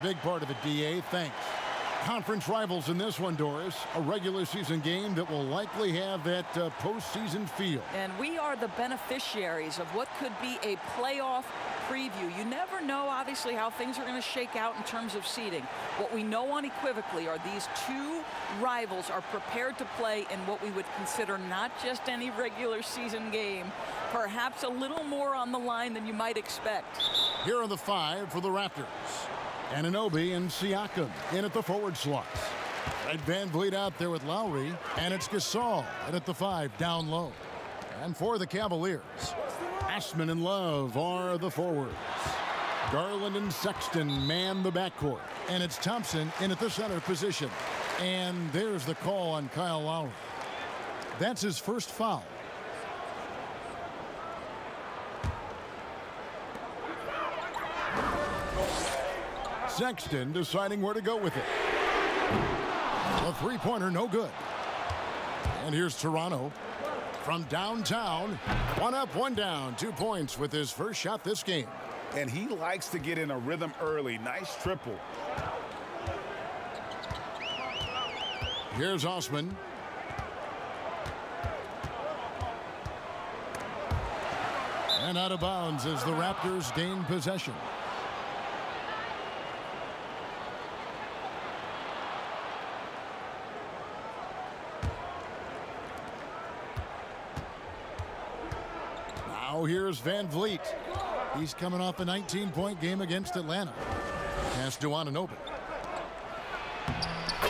Big part of it, DA. Thanks. Conference rivals in this one, Doris. A regular season game that will likely have that postseason feel. And we are the beneficiaries of what could be a playoff preview. You never know, obviously, how things are going to shake out in terms of seeding. What we know unequivocally are these two rivals are prepared to play in what we would consider not just any regular season game, perhaps a little more on the line than you might expect. Here are the 5 for the Raptors. Anunoby and Siakam in at the forward slots. Red Van Vliet out there with Lowry, and it's Gasol in at the 5 down low. And for the Cavaliers, Ashman and Love are the forwards. Garland and Sexton man the backcourt, and it's Thompson in at the center position. And there's the call on Kyle Lowry. That's his first foul. Sexton deciding where to go with it. The three-pointer no good. And here's Toronto from downtown. 1 up, 1 down. 2 points with his first shot this game. And he likes to get in a rhythm early. Nice triple. Here's Osman. And out of bounds as the Raptors gain possession. Now here's Van Vliet. He's coming off a 19-point game against Atlanta. Pass to Anunoby.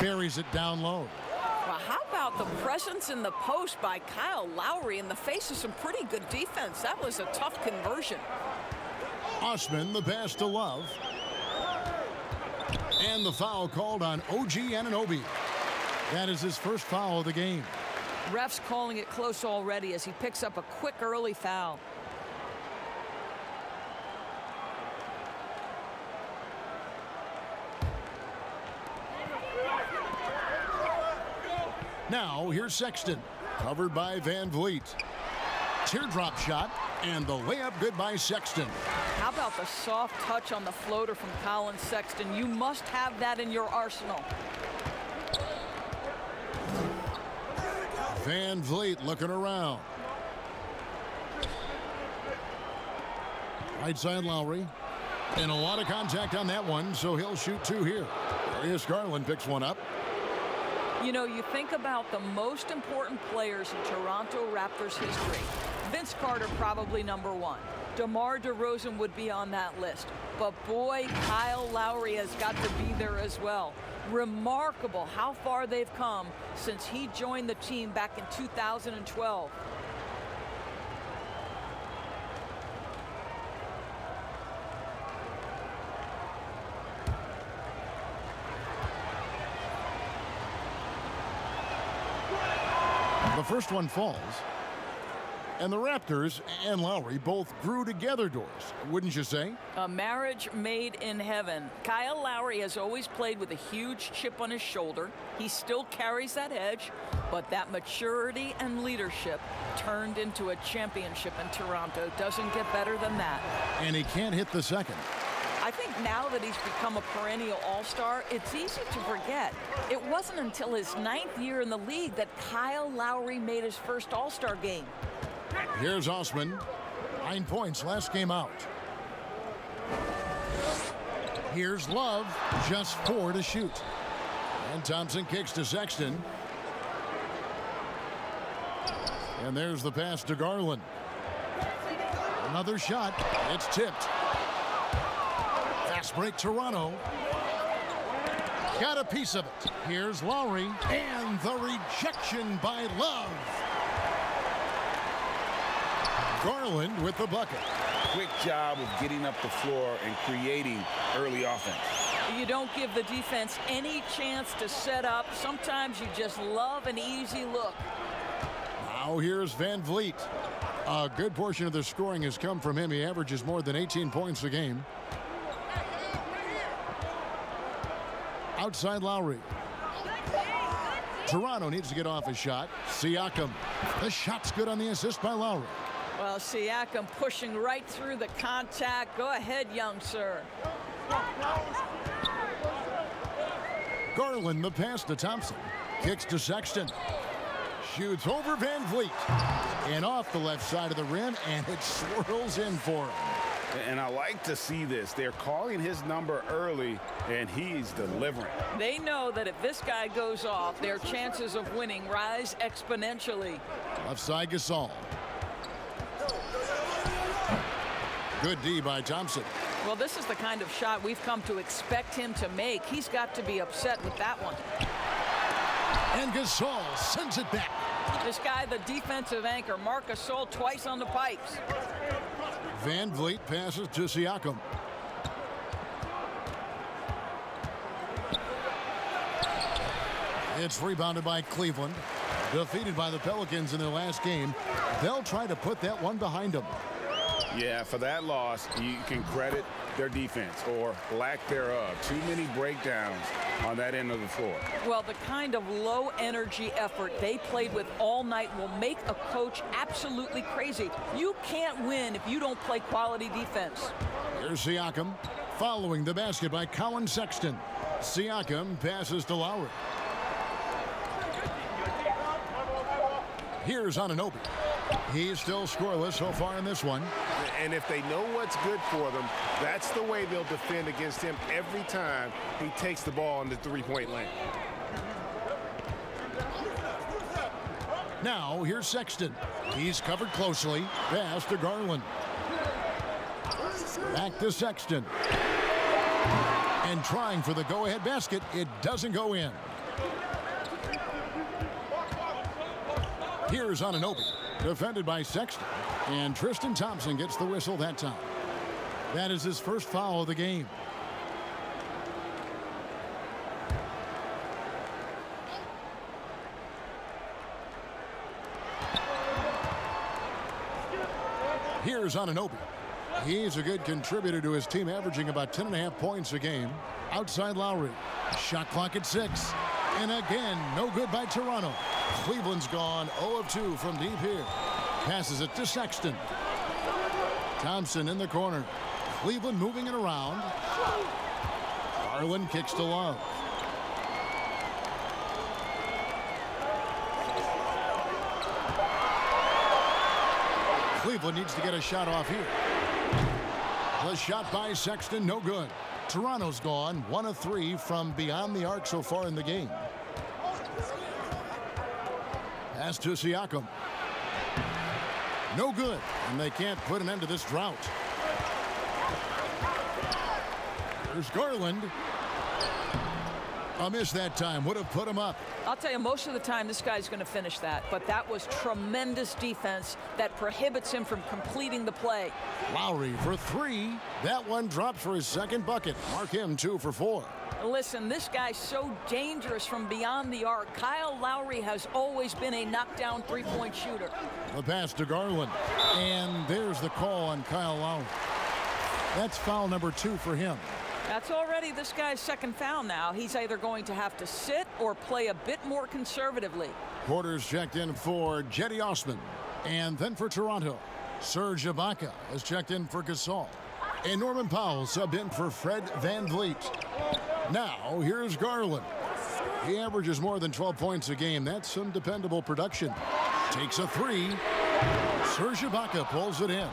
Buries it down low. Well, how about the presence in the post by Kyle Lowry in the face of some pretty good defense? That was a tough conversion. Osman, the pass to Love. And the foul called on OG Anunoby. That is his first foul of the game. Refs calling it close already as he picks up a quick early foul. Now here's Sexton, covered by Van Vliet. Teardrop shot, and the layup good by Sexton. How about the soft touch on the floater from Colin Sexton? You must have that in your arsenal. Van Vliet looking around. Right side Lowry. And a lot of contact on that one, so he'll shoot 2 here. Darius Garland picks one up. You know, you think about the most important players in Toronto Raptors history. Vince Carter probably number 1. DeMar DeRozan would be on that list. But boy, Kyle Lowry has got to be there as well. Remarkable how far they've come since he joined the team back in 2012. The first one falls. And the Raptors and Lowry both grew together, Doris, wouldn't you say? A marriage made in heaven. Kyle Lowry has always played with a huge chip on his shoulder. He still carries that edge, but that maturity and leadership turned into a championship in Toronto. Doesn't get better than that. And he can't hit the second. I think now that he's become a perennial all-star, it's easy to forget. It wasn't until his 9th year in the league that Kyle Lowry made his first all-star game. Here's Osman. 9 points last game out. Here's Love. Just 4 to shoot. And Thompson kicks to Sexton. And there's the pass to Garland. Another shot. It's tipped. Fast break Toronto. Got a piece of it. Here's Lowry. And the rejection by Love. Garland with the bucket. Quick job of getting up the floor and creating early offense. You don't give the defense any chance to set up. Sometimes you just love an easy look. Now here's Van Vliet. A good portion of the scoring has come from him. He averages more than 18 points a game. Outside Lowry. Toronto needs to get off a shot. Siakam. The shot's good on the assist by Lowry. Well, Siakam pushing right through the contact. Go ahead, young sir. Garland the pass to Thompson. Kicks to Sexton. Shoots over Van Vliet. And off the left side of the rim, and it swirls in for him. And I like to see this. They're calling his number early, and he's delivering. They know that if this guy goes off, their chances of winning rise exponentially. Left side Gasol. Good D by Thompson. Well, this is the kind of shot we've come to expect him to make. He's got to be upset with that one. And Gasol sends it back. This guy, the defensive anchor, Marc Gasol, twice on the pipes. Van Vliet passes to Siakam. It's rebounded by Cleveland. Defeated by the Pelicans in their last game. They'll try to put that one behind them. Yeah, for that loss, you can credit their defense or lack thereof. Too many breakdowns on that end of the floor. Well, the kind of low-energy effort they played with all night will make a coach absolutely crazy. You can't win if you don't play quality defense. Here's Siakam, following the basket by Colin Sexton. Siakam passes to Lowry. Here's Anunoby. He's still scoreless so far in this one. And if they know what's good for them, that's the way they'll defend against him every time he takes the ball in the three-point lane. Now, here's Sexton. He's covered closely. Pass to Garland. Back to Sexton. And trying for the go-ahead basket. It doesn't go in. Here's Anunoby. Defended by Sexton. And Tristan Thompson gets the whistle that time. That is his first foul of the game. Here's Anunoby. He's a good contributor to his team, averaging about 10.5 points a game. Outside Lowry. Shot clock at 6. And again, no good by Toronto. Cleveland's gone 0 of 2 from deep here. Passes it to Sexton. Thompson in the corner. Cleveland moving it around. Garland kicks to Love. Cleveland needs to get a shot off here. The shot by Sexton, no good. Toronto's gone 1 of 3 from beyond the arc so far in the game. Pass to Siakam. No good, and they can't put an end to this drought. There's Garland. A miss that time would have put him up. I'll tell you, most of the time this guy's going to finish that, but that was tremendous defense that prohibits him from completing the play. Lowry for 3. That one drops for his second bucket. Mark him 2 for 4. Listen, this guy's so dangerous from beyond the arc. Kyle Lowry has always been a knockdown three-point shooter. The pass to Garland. And there's the call on Kyle Lowry. That's foul number 2 for him. That's already this guy's second foul now. He's either going to have to sit or play a bit more conservatively. Quarters checked in for Jetty Osman. And then for Toronto, Serge Ibaka has checked in for Gasol. And Norman Powell subbed in for Fred Van Vliet. Now, here's Garland. He averages more than 12 points a game. That's some dependable production. Takes a 3. Serge Ibaka pulls it in.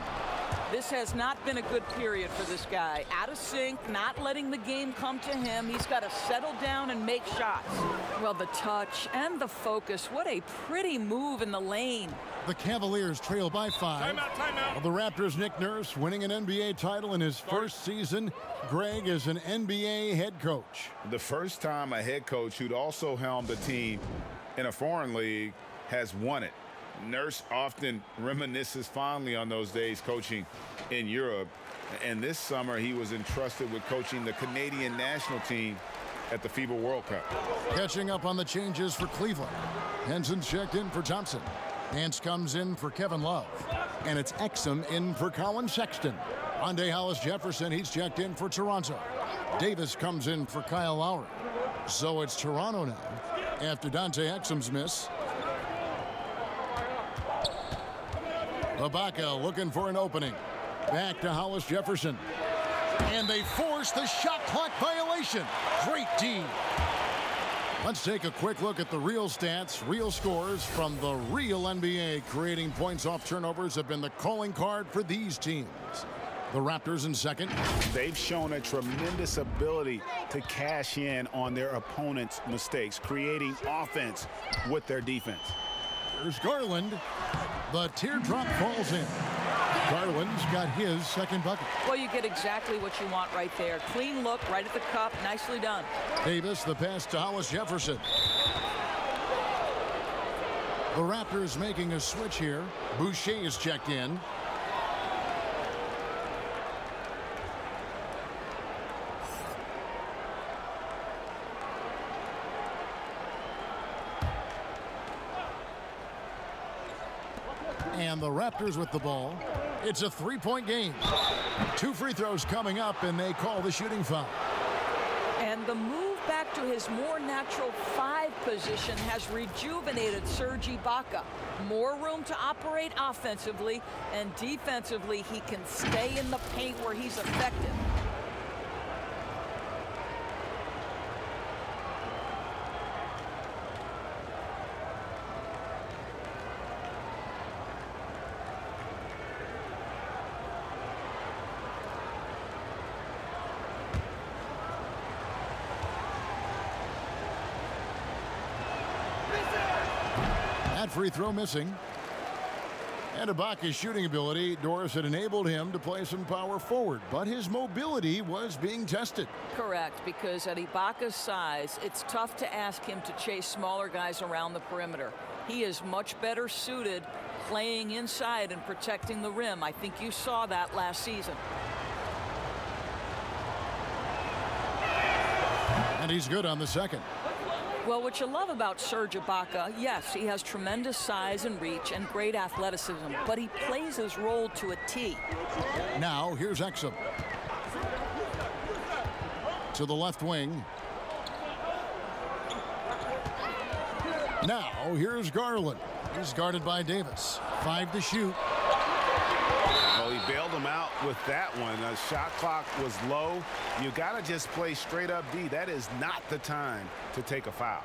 This has not been a good period for this guy. Out of sync, not letting the game come to him. He's got to settle down and make shots. Well, the touch and the focus. What a pretty move in the lane. The Cavaliers trail by 5. Timeout. The Raptors' Nick Nurse winning an NBA title in his first season. Greg is an NBA head coach. The first time a head coach who'd also helmed a team in a foreign league has won it. Nurse often reminisces fondly on those days coaching in Europe. And this summer, he was entrusted with coaching the Canadian national team at the FIBA World Cup. Catching up on the changes for Cleveland. Henson's checked in for Thompson. Nance comes in for Kevin Love. And it's Exum in for Colin Sexton. Rondae Hollis-Jefferson, he's checked in for Toronto. Davis comes in for Kyle Lowry. So it's Toronto now after Dante Exum's miss. Ibaka looking for an opening. Back to Hollis-Jefferson. And they force the shot clock violation. Great D. Let's take a quick look at the real stats, real scores from the real NBA. Creating points off turnovers have been the calling card for these teams. The Raptors in second. They've shown a tremendous ability to cash in on their opponent's mistakes, creating offense with their defense. There's Garland. The teardrop falls in. Garland's got his second bucket. Well, you get exactly what you want right there. Clean look, right at the cup. Nicely done. Davis, the pass to Hollis Jefferson. The Raptors making a switch here. Boucher is checked in. And the Raptors with the ball. It's a three-point game. 2 free throws coming up, and they call the shooting foul. And the move back to his more natural 5 position has rejuvenated Serge Ibaka. More room to operate offensively, and defensively he can stay in the paint where he's effective. That free throw missing. And Ibaka's shooting ability, Doris, had enabled him to play some power forward, but his mobility was being tested. Correct, because at Ibaka's size, it's tough to ask him to chase smaller guys around the perimeter. He is much better suited playing inside and protecting the rim. I think you saw that last season. And he's good on the second. Well, what you love about Serge Ibaka, yes, he has tremendous size and reach and great athleticism, but he plays his role to a T. Now, here's Exum. To the left wing. Now, here's Garland. He's guarded by Davis. 5 to shoot. Well, he bailed him out with that one. The shot clock was low. You got to just play straight up D. That is not the time to take a foul.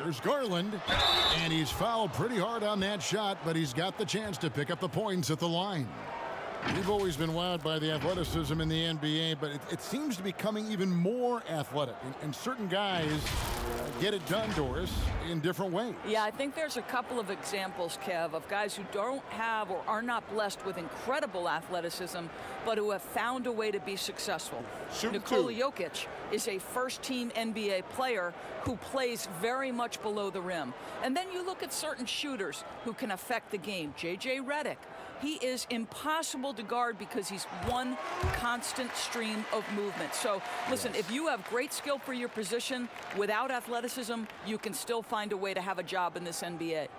There's Garland, and he's fouled pretty hard on that shot, but he's got the chance to pick up the points at the line. We've always been wowed by the athleticism in the NBA, but it seems to be becoming even more athletic. And certain guys get it done, Doris, in different ways. Yeah, I think there's a couple of examples, Kev, of guys who don't have or are not blessed with incredible athleticism, but who have found a way to be successful. Nikola Jokic is a first-team NBA player who plays very much below the rim. And then you look at certain shooters who can affect the game. J.J. Redick. He is impossible to guard because he's one constant stream of movement. So, listen, if you have great skill for your position without athleticism, you can still find a way to have a job in this NBA.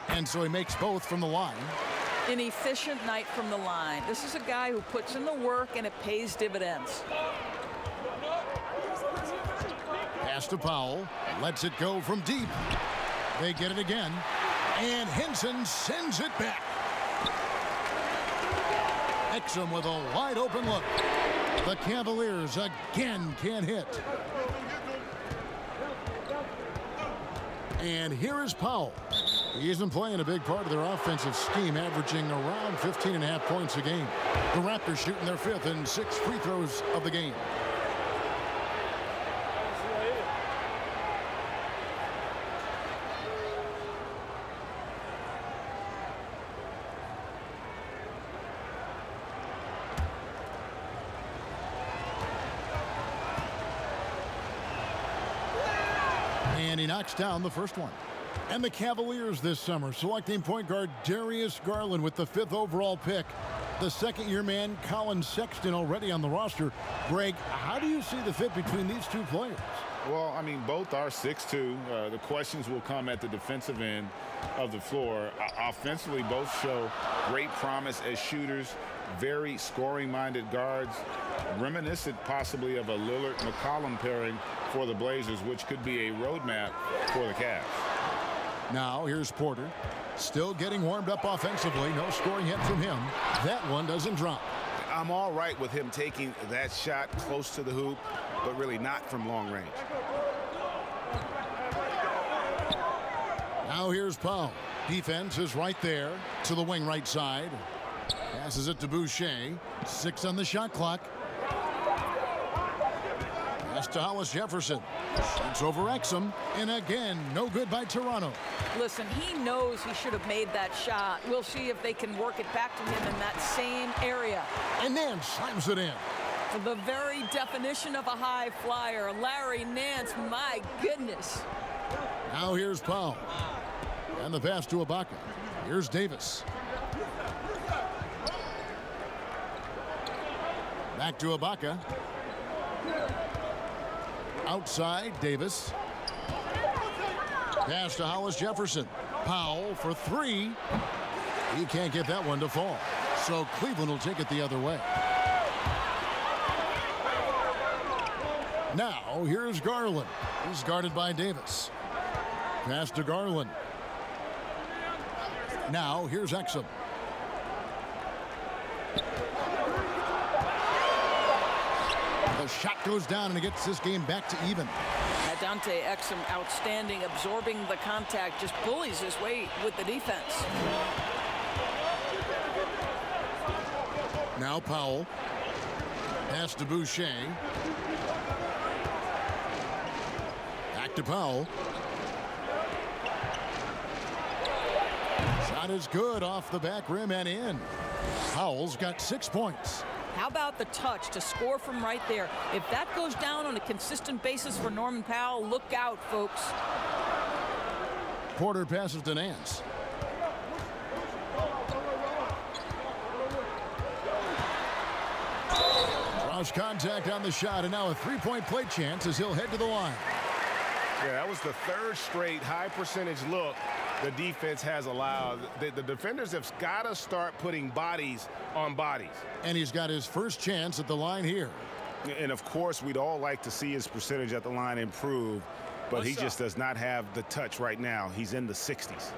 And so he makes both from the line. An efficient night from the line. This is a guy who puts in the work and it pays dividends. Pass to Powell. Lets it go from deep. They get it again. And Henson sends it back. Exum with a wide open look. The Cavaliers again can't hit. And here is Powell. He isn't playing a big part of their offensive scheme, averaging around 15.5 points a game. The Raptors shooting their 5th and 6th free throws of the game. And he knocks down the first one. And the Cavaliers this summer selecting point guard Darius Garland with the 5th overall pick. The second-year man, Colin Sexton, already on the roster. Greg, how do you see the fit between these two players? Well, I mean, both are 6'2". The questions will come at the defensive end of the floor. Offensively, both show great promise as shooters, very scoring-minded guards, reminiscent possibly of a Lillard-McCollum pairing for the Blazers, which could be a roadmap for the Cavs. Now here's Porter. Still getting warmed up offensively. No scoring yet from him. That one doesn't drop. I'm all right with him taking that shot close to the hoop, but really not from long range. Now here's Powell. Defense is right there to the wing right side. Passes it to Boucher. 6 on the shot clock. Pass to Hollis Jefferson. Shoots over Exum. And again, no good by Toronto. Listen, he knows he should have made that shot. We'll see if they can work it back to him in that same area. And then slams it in. The very definition of a high flyer, Larry Nance, my goodness. Now here's Powell. And the pass to Ibaka. Here's Davis. Back to Ibaka. Outside, Davis. Pass to Hollis Jefferson. Powell for 3. He can't get that one to fall. So Cleveland will take it the other way. Now, here's Garland. He's guarded by Davis. Pass to Garland. Now, here's Exum. The shot goes down and it gets this game back to even. Dante Exum outstanding, absorbing the contact, just bullies his way with the defense. Now Powell. Pass to Boucher. Back to Powell. Shot is good off the back rim and in. Powell's got 6 points. How about the touch to score from right there? If that goes down on a consistent basis for Norman Powell, look out, folks. Porter passes to Nance. Draws contact on the shot, and now a three-point play chance as he'll head to the line. Yeah, that was the third straight high percentage look the defense has allowed. The defenders have got to start putting bodies on bodies. And he's got his first chance at the line here. And of course, we'd all like to see his percentage at the line improve, but he just does not have the touch right now. He's in the 60s.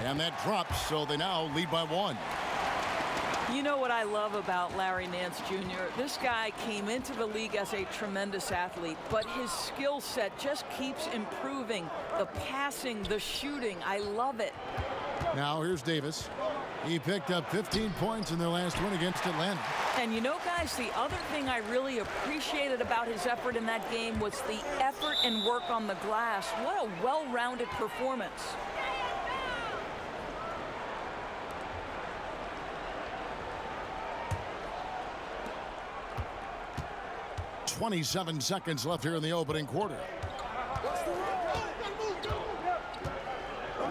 And that drops, so they now lead by 1. You know what I love about Larry Nance Jr.? This guy came into the league as a tremendous athlete, but his skill set just keeps improving. The passing, the shooting, I love it. Now here's Davis. He picked up 15 points in their last win against Atlanta. And you know, guys, the other thing I really appreciated about his effort in that game was the effort and work on the glass. What a well-rounded performance. 27 seconds left here in the opening quarter.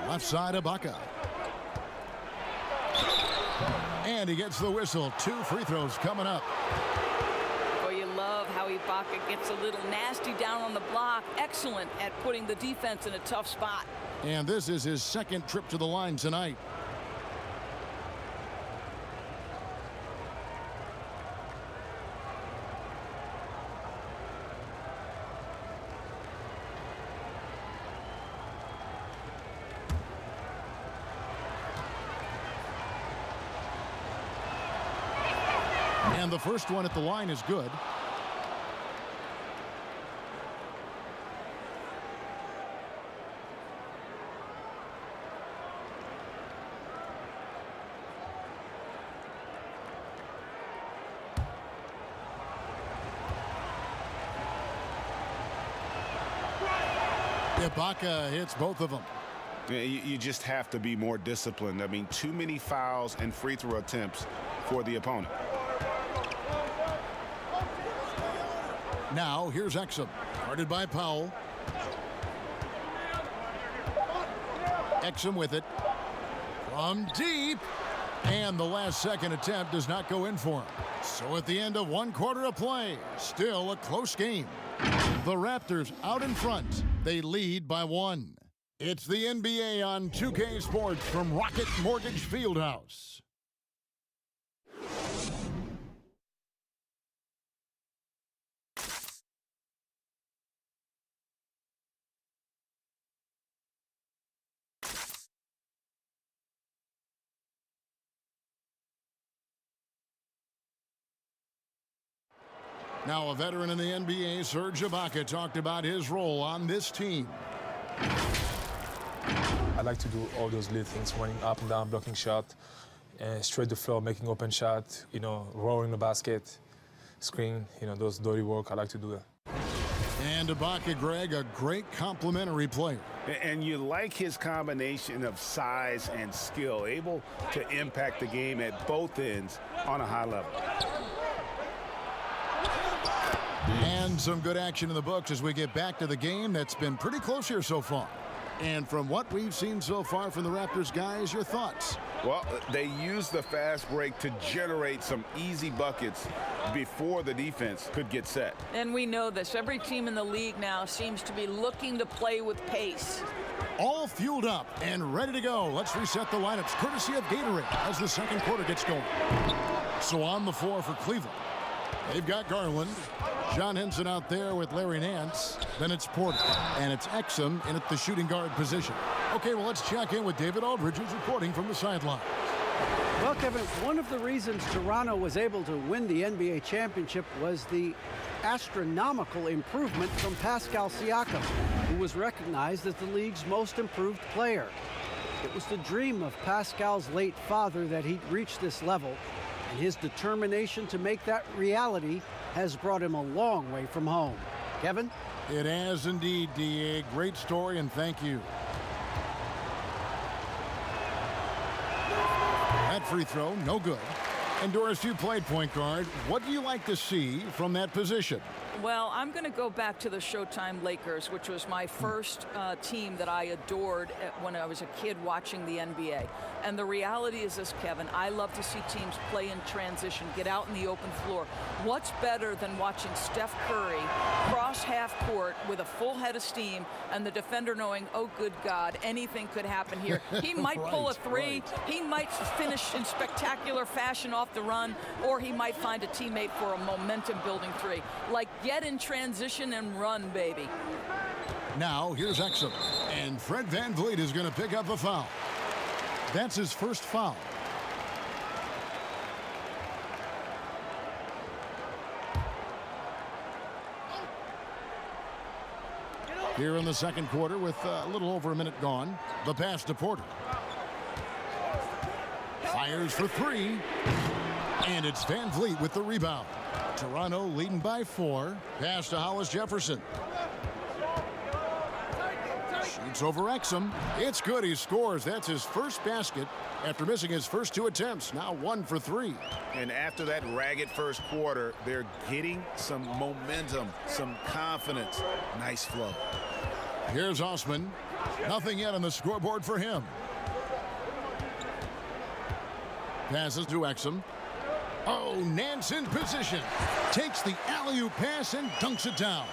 Left side, Ibaka. And he gets the whistle. 2 free throws coming up. Oh, you love how Ibaka gets a little nasty down on the block. Excellent at putting the defense in a tough spot. And this is his second trip to the line tonight. And the first one at the line is good. Ibaka hits both of them. You just have to be more disciplined. I mean, too many fouls and free throw attempts for the opponent. Now here's Exum, guarded by Powell. Exum with it from deep. And the last-second attempt does not go in for him. So at the end of one quarter of play, still a close game. The Raptors out in front. They lead by 1. It's the NBA on 2K Sports from Rocket Mortgage Fieldhouse. Now a veteran in the NBA, Serge Ibaka, talked about his role on this team. I like to do all those little things, running up and down, blocking shot, straight the floor, making open shot, rolling the basket, screen, those dirty work. I like to do that. And Ibaka, Greg, a great complementary player. And you like his combination of size and skill, able to impact the game at both ends on a high level. And some good action in the books as we get back to the game that's been pretty close here so far. And from what we've seen so far from the Raptors, guys, your thoughts? Well, they used the fast break to generate some easy buckets before the defense could get set. And we know this. Every team in the league now seems to be looking to play with pace. All fueled up and ready to go. Let's reset the lineups courtesy of Gatorade as the second quarter gets going. So on the floor for Cleveland, they've got Garland. John Henson out there with Larry Nance. Then it's Porter. And it's Exum in at the shooting guard position. Okay, well, let's check in with David Aldridge, who's reporting from the sideline. Well, Kevin, one of the reasons Toronto was able to win the NBA championship was the astronomical improvement from Pascal Siakam, who was recognized as the league's most improved player. It was the dream of Pascal's late father that he'd reach this level, and his determination to make that reality has brought him a long way from home. Kevin? It has indeed, D.A. Great story, and thank you. That free throw, no good. And Doris, you played point guard. What do you like to see from that position? Well, I'm going to go back to the Showtime Lakers, which was my first team that I adored when I was a kid watching the NBA. And the reality is this, Kevin, I love to see teams play in transition, get out in the open floor. What's better than watching Steph Curry cross half court with a full head of steam and the defender knowing, oh, good God, anything could happen here. He might pull a three, he might finish in spectacular fashion off the run, or he might find a teammate for a momentum-building three. Like, get in transition and run, baby. Now, here's Exum. And Fred VanVleet is going to pick up a foul. That's his first foul. Here in the second quarter with a little over a minute gone. The pass to Porter. Fires for three. And it's VanVleet with the rebound. Toronto leading by 4. Pass to Hollis Jefferson. Shoots over Exum. It's good. He scores. That's his first basket after missing his first 2 attempts. Now 1 for 3. And after that ragged first quarter, they're getting some momentum, some confidence. Nice flow. Here's Osman. Nothing yet on the scoreboard for him. Passes to Exum. Oh, Nance in position. Takes the alley-oop pass and dunks it down.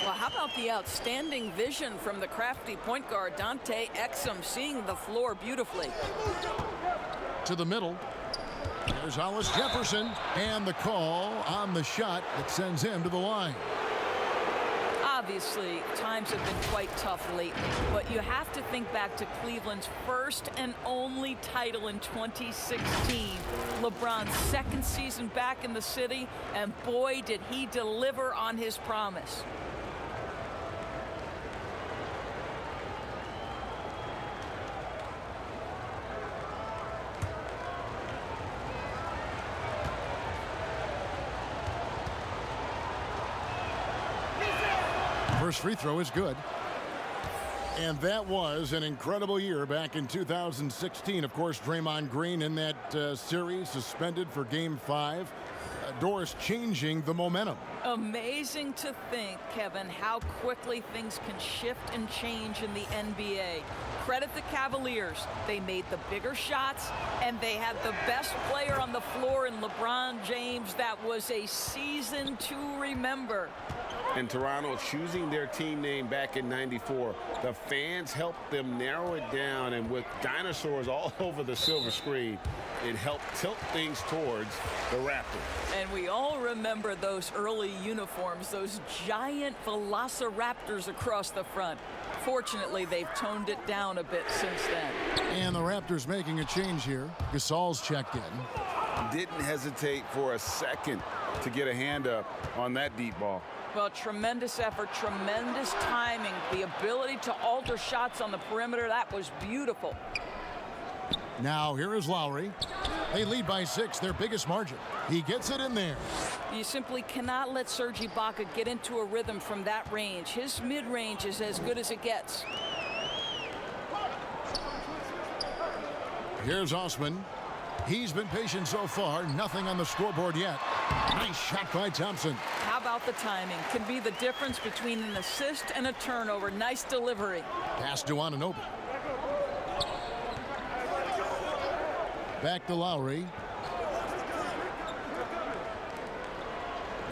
Well, how about the outstanding vision from the crafty point guard, Dante Exum, seeing the floor beautifully. To the middle. There's Hollis Jefferson. And the call on the shot that sends him to the line. Obviously, times have been quite tough lately, but you have to think back to Cleveland's first and only title in 2016. LeBron's second season back in the city, and boy, did he deliver on his promise. First free throw is good. And that was an incredible year back in 2016. Of course, Draymond Green in that series suspended for Game 5. Doris changing the momentum. Amazing to think, Kevin, how quickly things can shift and change in the NBA. Credit the Cavaliers. They made the bigger shots, and they had the best player on the floor in LeBron James. That was a season to remember. And Toronto choosing their team name back in '94. The fans helped them narrow it down, and with dinosaurs all over the silver screen, it helped tilt things towards the Raptors. And we all remember those early uniforms, those giant velociraptors across the front. Fortunately, they've toned it down a bit since then. And the Raptors making a change here. Gasol's checked in. Didn't hesitate for a second to get a hand up on that deep ball. Well, tremendous effort, tremendous timing, the ability to alter shots on the perimeter. That was beautiful. Now here is Lowry. They lead by 6, their biggest margin. He gets it in there. You simply cannot let Serge Ibaka get into a rhythm from that range. His mid-range is as good as it gets. Here's Osman. He's been patient so far. Nothing on the scoreboard yet. Nice shot by Thompson. How about the timing? Can be the difference between an assist and a turnover. Nice delivery. Pass to Anunoby. Back to Lowry.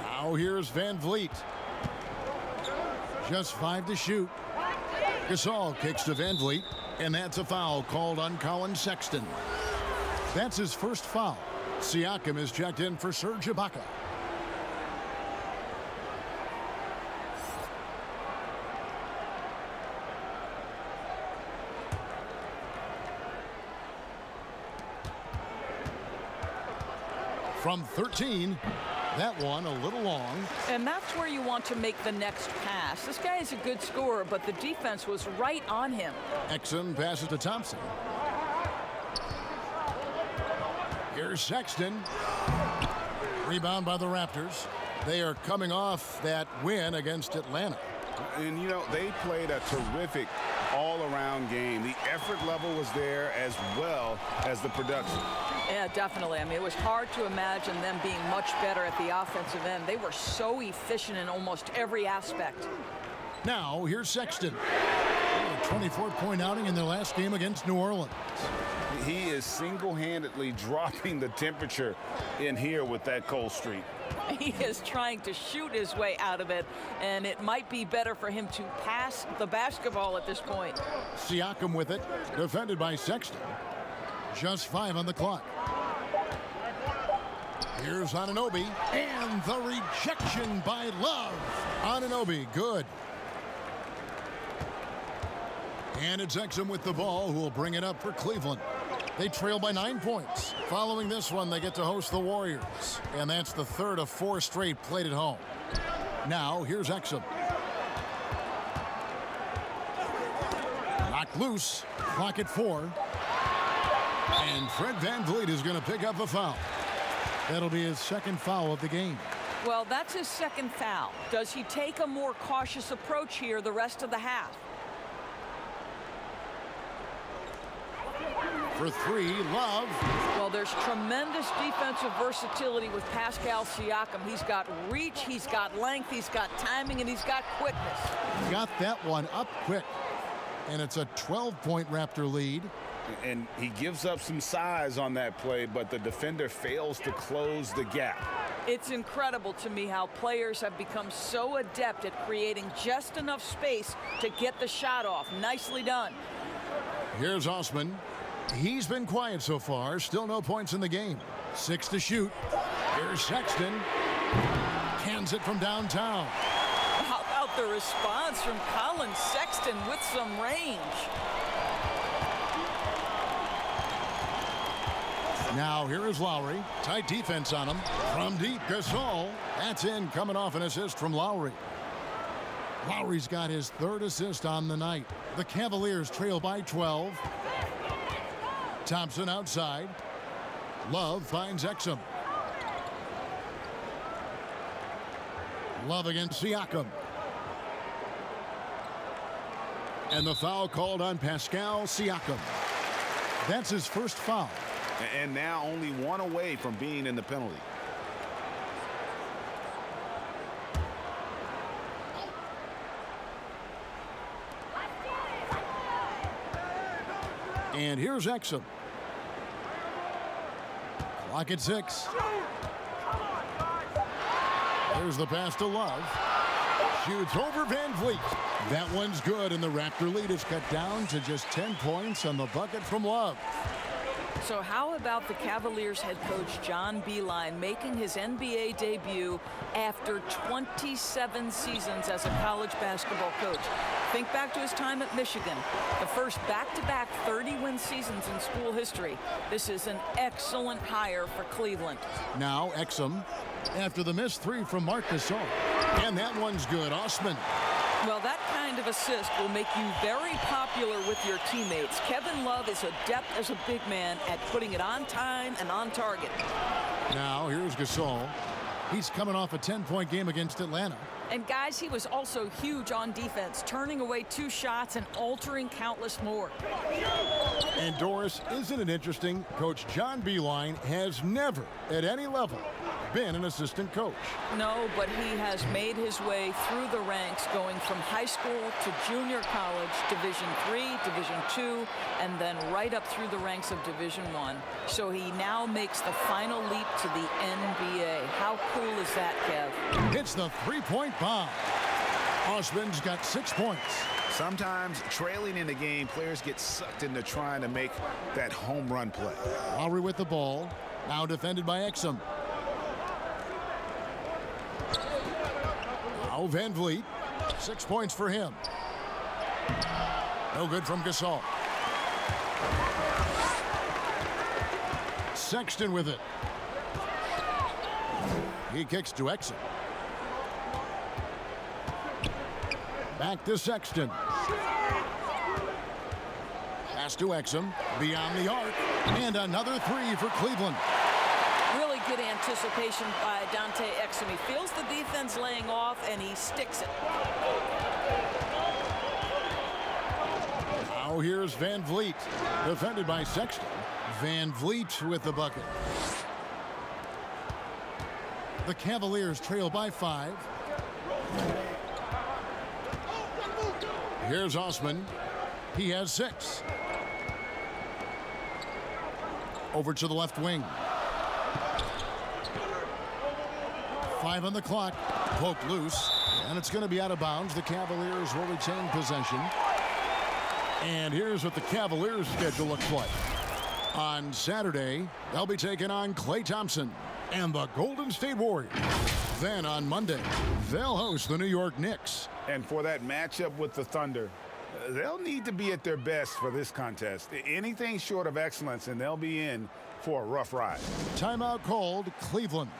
Now here's Van Vliet. Just 5 to shoot. Gasol kicks to Van Vliet, and that's a foul called on Colin Sexton. That's his first foul. Siakam is checked in for Serge Ibaka. From 13, that one a little long. And that's where you want to make the next pass. This guy is a good scorer, but the defense was right on him. Exum passes to Thompson. Here's Sexton. Rebound by the Raptors. They are coming off that win against Atlanta. And, you know, they played a terrific all-around game. The effort level was there as well as the production. Yeah, definitely. I mean, it was hard to imagine them being much better at the offensive end. They were so efficient in almost every aspect. Now, here's Sexton. A 24-point outing in their last game against New Orleans. He is single-handedly dropping the temperature in here with that cold streak. He is trying to shoot his way out of it, and it might be better for him to pass the basketball at this point. Siakam with it, defended by Sexton. Just 5 on the clock. Here's Anunoby, and the rejection by Love. Anunoby, good. And it's Exum with the ball, who will bring it up for Cleveland. They trail by 9 points. Following this one, they get to host the Warriors. And that's the third of 4 straight played at home. Now, here's Exum. Knocked loose. Clock at 4. And Fred VanVleet is going to pick up a foul. That'll be his second foul of the game. Well, that's his second foul. Does he take a more cautious approach here the rest of the half? For 3, Love. Well, there's tremendous defensive versatility with Pascal Siakam. He's got reach, he's got length, he's got timing, and he's got quickness. Got that one up quick. And it's a 12-point Raptor lead. And he gives up some size on that play, but the defender fails to close the gap. It's incredible to me how players have become so adept at creating just enough space to get the shot off. Nicely done. Here's Osman. He's been quiet so far. Still no points in the game. 6 to shoot. Here's Sexton. Cans it from downtown. How about the response from Colin Sexton with some range? Now here is Lowry. Tight defense on him. From deep, Gasol. That's in, coming off an assist from Lowry. Lowry's got his 3rd assist on the night. The Cavaliers trail by 12. Thompson outside. Love finds Exum. Love against Siakam. And the foul called on Pascal Siakam. That's his first foul. And now only 1 away from being in the penalty. And here's Exum. Clock at 6. Here's the pass to Love. Shoots over Van Vliet. That one's good, and the Raptor lead is cut down to just 10 points on the bucket from Love. So how about the Cavaliers head coach John Beilein making his NBA debut after 27 seasons as a college basketball coach? Think back to his time at Michigan, the first back-to-back 30-win seasons in school history. This is an excellent hire for Cleveland. Now Exum after the missed 3 from Marc Gasol. And that one's good. Osman. Well, that kind of assist will make you very popular with your teammates. Kevin Love is adept as a big man at putting it on time and on target. Now here's Gasol. He's coming off a 10-point game against Atlanta. And guys, he was also huge on defense, turning away 2 shots and altering countless more. And Doris, isn't it interesting? Coach John Beilein has never, at any level, been an assistant coach. No, but he has made his way through the ranks, going from high school to junior college, Division III, Division II, and then right up through the ranks of Division I. So he now makes the final leap to the NBA. How cool is that, Kev? Hits the 3-point bomb. Osman's got 6 points. Sometimes trailing in the game, players get sucked into trying to make that home run play. Lowry with the ball. Now defended by Exum. Now Van Vliet. 6 points for him. No good from Gasol. Sexton with it. He kicks to Exum. Back to Sexton. Pass to Exum. Beyond the arc. And another 3 for Cleveland. Really good anticipation by Dante Exum. He feels the defense laying off, and he sticks it. Now here's Van Vliet. Defended by Sexton. Van Vliet with the bucket. The Cavaliers trail by 5. Here's Osman. He has 6. Over to the left wing. 5 on the clock. Poked loose. And it's going to be out of bounds. The Cavaliers will retain possession. And here's what the Cavaliers' schedule looks like. On Saturday, they'll be taking on Klay Thompson and the Golden State Warriors. Then on Monday, they'll host the New York Knicks. And for that matchup with the Thunder, they'll need to be at their best for this contest. Anything short of excellence, and they'll be in for a rough ride. Timeout called. Cleveland.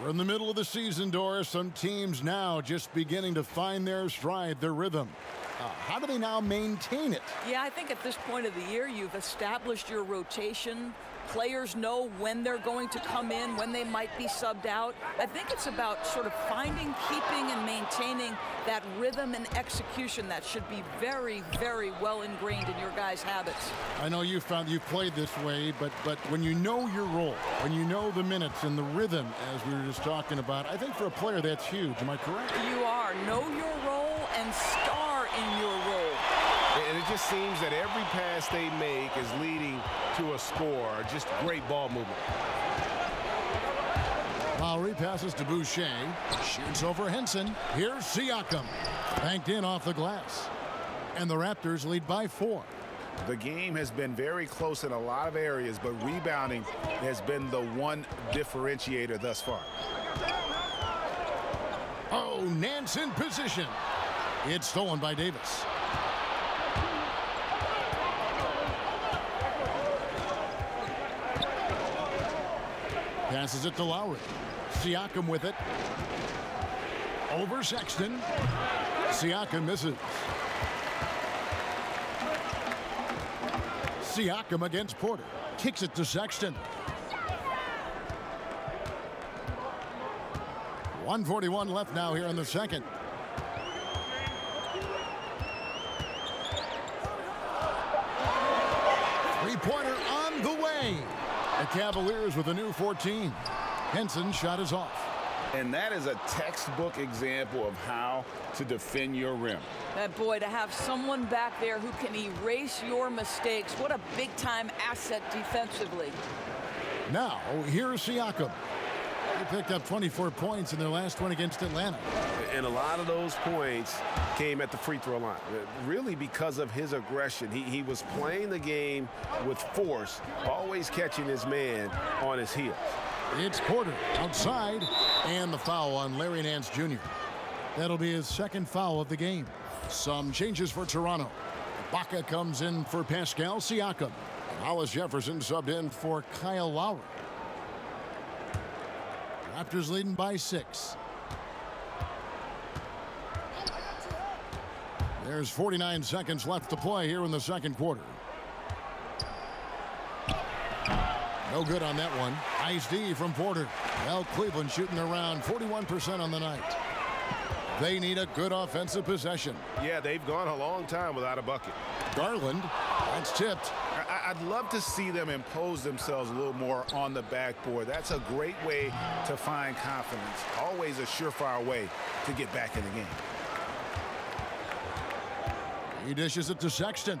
We're in the middle of the season, Doris. Some teams now just beginning to find their stride, their rhythm. How do they now maintain it? Yeah, I think at this point of the year, you've established your rotation. Players know when they're going to come in, when they might be subbed out. I think it's about sort of finding, keeping, and maintaining that rhythm and execution that should be very, very well ingrained in your guys' habits. I know you've played this way, but when you know your role, when you know the minutes and the rhythm, as we were just talking about, I think for a player that's huge. Am I correct? You are. Know your role and star in your role. And it just seems that every pass they make is leading to a score. Just great ball movement. Lowry passes to Boucher. Shoots over Henson. Here's Siakam. Banked in off the glass. And the Raptors lead by 4. The game has been very close in a lot of areas, but rebounding has been the one differentiator thus far. Oh, Nance in position. It's stolen by Davis. Passes it to Lowry. Siakam with it. Over Sexton. Siakam misses. Siakam against Porter. Kicks it to Sexton. 1:41 left now here in the second. Three-pointer on the way. The Cavaliers with a new 14. Henson's shot is off. And that is a textbook example of how to defend your rim. That boy, to have someone back there who can erase your mistakes, what a big-time asset defensively. Now, here's Siakam. They picked up 24 points in their last one against Atlanta. And a lot of those points came at the free throw line, really because of his aggression. He was playing the game with force, always catching his man on his heels. It's Porter outside, and the foul on Larry Nance Jr. That'll be his second foul of the game. Some changes for Toronto. Ibaka comes in for Pascal Siakam. Hollis Jefferson subbed in for Kyle Lowry. Raptors leading by 6. There's 49 seconds left to play here in the second quarter. No good on that one. Nice D from Porter. Well, Cleveland shooting around 41% on the night. They need a good offensive possession. Yeah, they've gone a long time without a bucket. Garland, that's tipped. I'd love to see them impose themselves a little more on the backboard. That's a great way to find confidence. Always a surefire way to get back in the game. He dishes it to Sexton.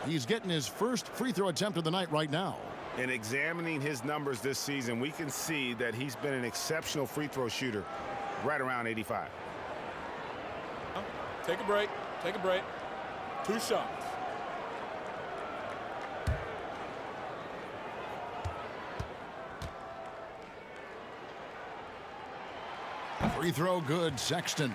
He's getting his first free throw attempt of the night right now. In examining his numbers this season, we can see that he's been an exceptional free throw shooter, right around 85. Take a break. Take a break. 2 shots. Free throw good, Sexton.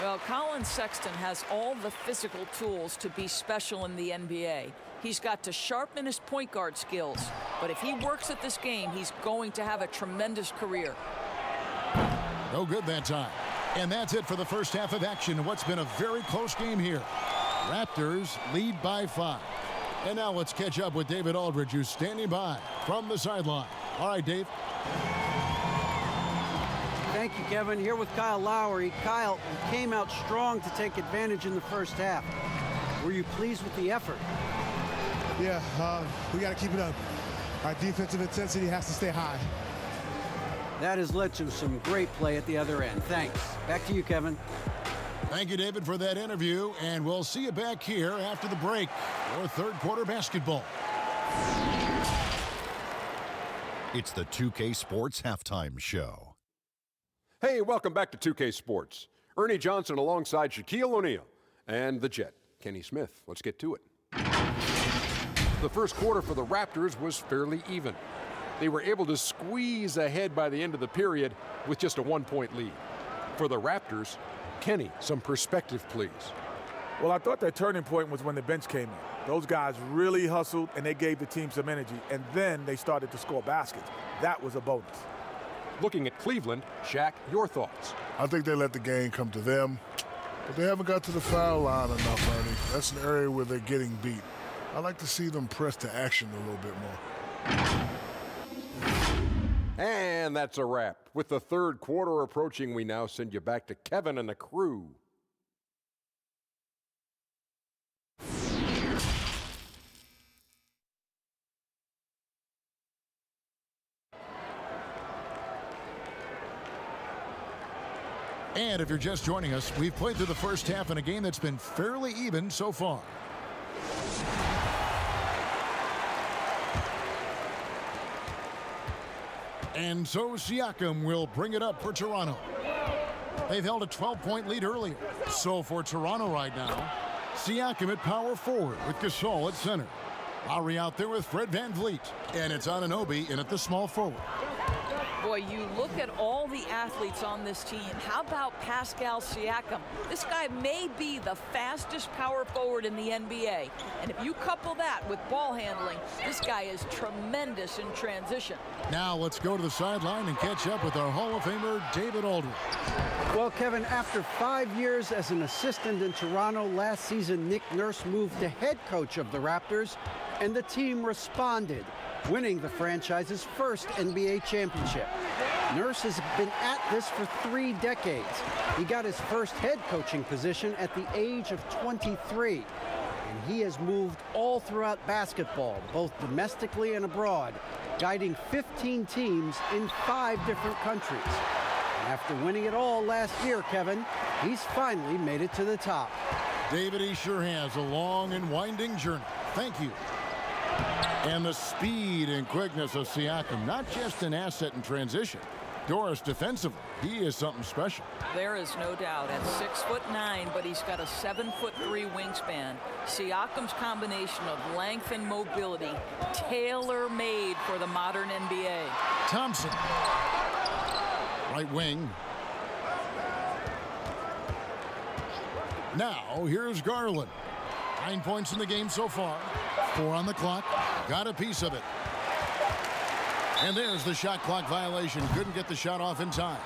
Well, Colin Sexton has all the physical tools to be special in the NBA. He's got to sharpen his point guard skills. But if he works at this game, he's going to have a tremendous career. No good that time. And that's it for the first half of action in what's been a very close game here. Raptors lead by 5. And now let's catch up with David Aldridge, who's standing by from the sideline. All right, Dave. Thank you, Kevin. Here with Kyle Lowry. Kyle came out strong to take advantage in the first half. Were you pleased with the effort? Yeah, we got to keep it up. Our defensive intensity has to stay high. That has led to some great play at the other end. Thanks. Back to you, Kevin. Thank you, David, for that interview. And we'll see you back here after the break for third quarter basketball. It's the 2K Sports Halftime Show. Hey, welcome back to 2K Sports. Ernie Johnson alongside Shaquille O'Neal and the Jet, Kenny Smith. Let's get to it. The first quarter for the Raptors was fairly even. They were able to squeeze ahead by the end of the period with just a 1-point lead. For the Raptors, Kenny, some perspective, please. Well, I thought that turning point was when the bench came in. Those guys really hustled, and they gave the team some energy, and then they started to score baskets. That was a bonus. Looking at Cleveland, Shaq, your thoughts? I think they let the game come to them, but they haven't got to the foul line enough, Ernie. That's an area where they're getting beat. I'd like to see them press to action a little bit more. And that's a wrap. With the third quarter approaching, we now send you back to Kevin and the crew. And if you're just joining us, we've played through the first half in a game that's been fairly even so far. And so Siakam will bring it up for Toronto. They've held a 12-point lead earlier. So for Toronto right now, Siakam at power forward with Gasol at center. Lowry out there with Fred VanVleet. And it's Anunoby in at the small forward. Boy, you look at all the athletes on this team. How about Pascal Siakam? This guy may be the fastest power forward in the NBA. And if you couple that with ball handling, this guy is tremendous in transition. Now let's go to the sideline and catch up with our Hall of Famer, David Aldridge. Well, Kevin, after 5 years as an assistant in Toronto, last season Nick Nurse moved to head coach of the Raptors. And the team responded, winning the franchise's first NBA championship. Nurse has been at this for 3 decades. He got his first head coaching position at the age of 23. And he has moved all throughout basketball, both domestically and abroad, guiding 15 teams in 5 different countries. And after winning it all last year, Kevin, he's finally made it to the top. David, he sure has a long and winding journey. Thank you. And the speed and quickness of Siakam, not just an asset in transition. Doris, defensively, he is something special. There is no doubt. At 6'9", but he's got a 7'3" wingspan. Siakam's combination of length and mobility, tailor-made for the modern NBA. Thompson, right wing. Now, here's Garland. 9 points in the game so far. 4 on the clock. Got a piece of it. And there's the shot clock violation. Couldn't get the shot off in time.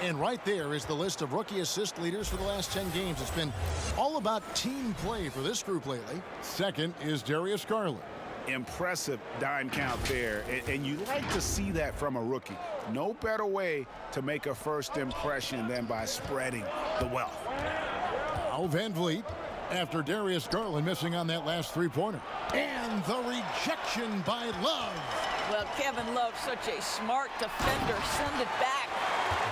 And right there is the list of rookie assist leaders for the last 10 games. It's been all about team play for this group lately. Second is Darius Garland. Impressive dime count there, and you like to see that from a rookie. No better way to make a first impression than by spreading the wealth. Now Van Vliet, after Darius Garland missing on that last three-pointer. And the rejection by Love. Well, Kevin Love, such a smart defender. Send it back.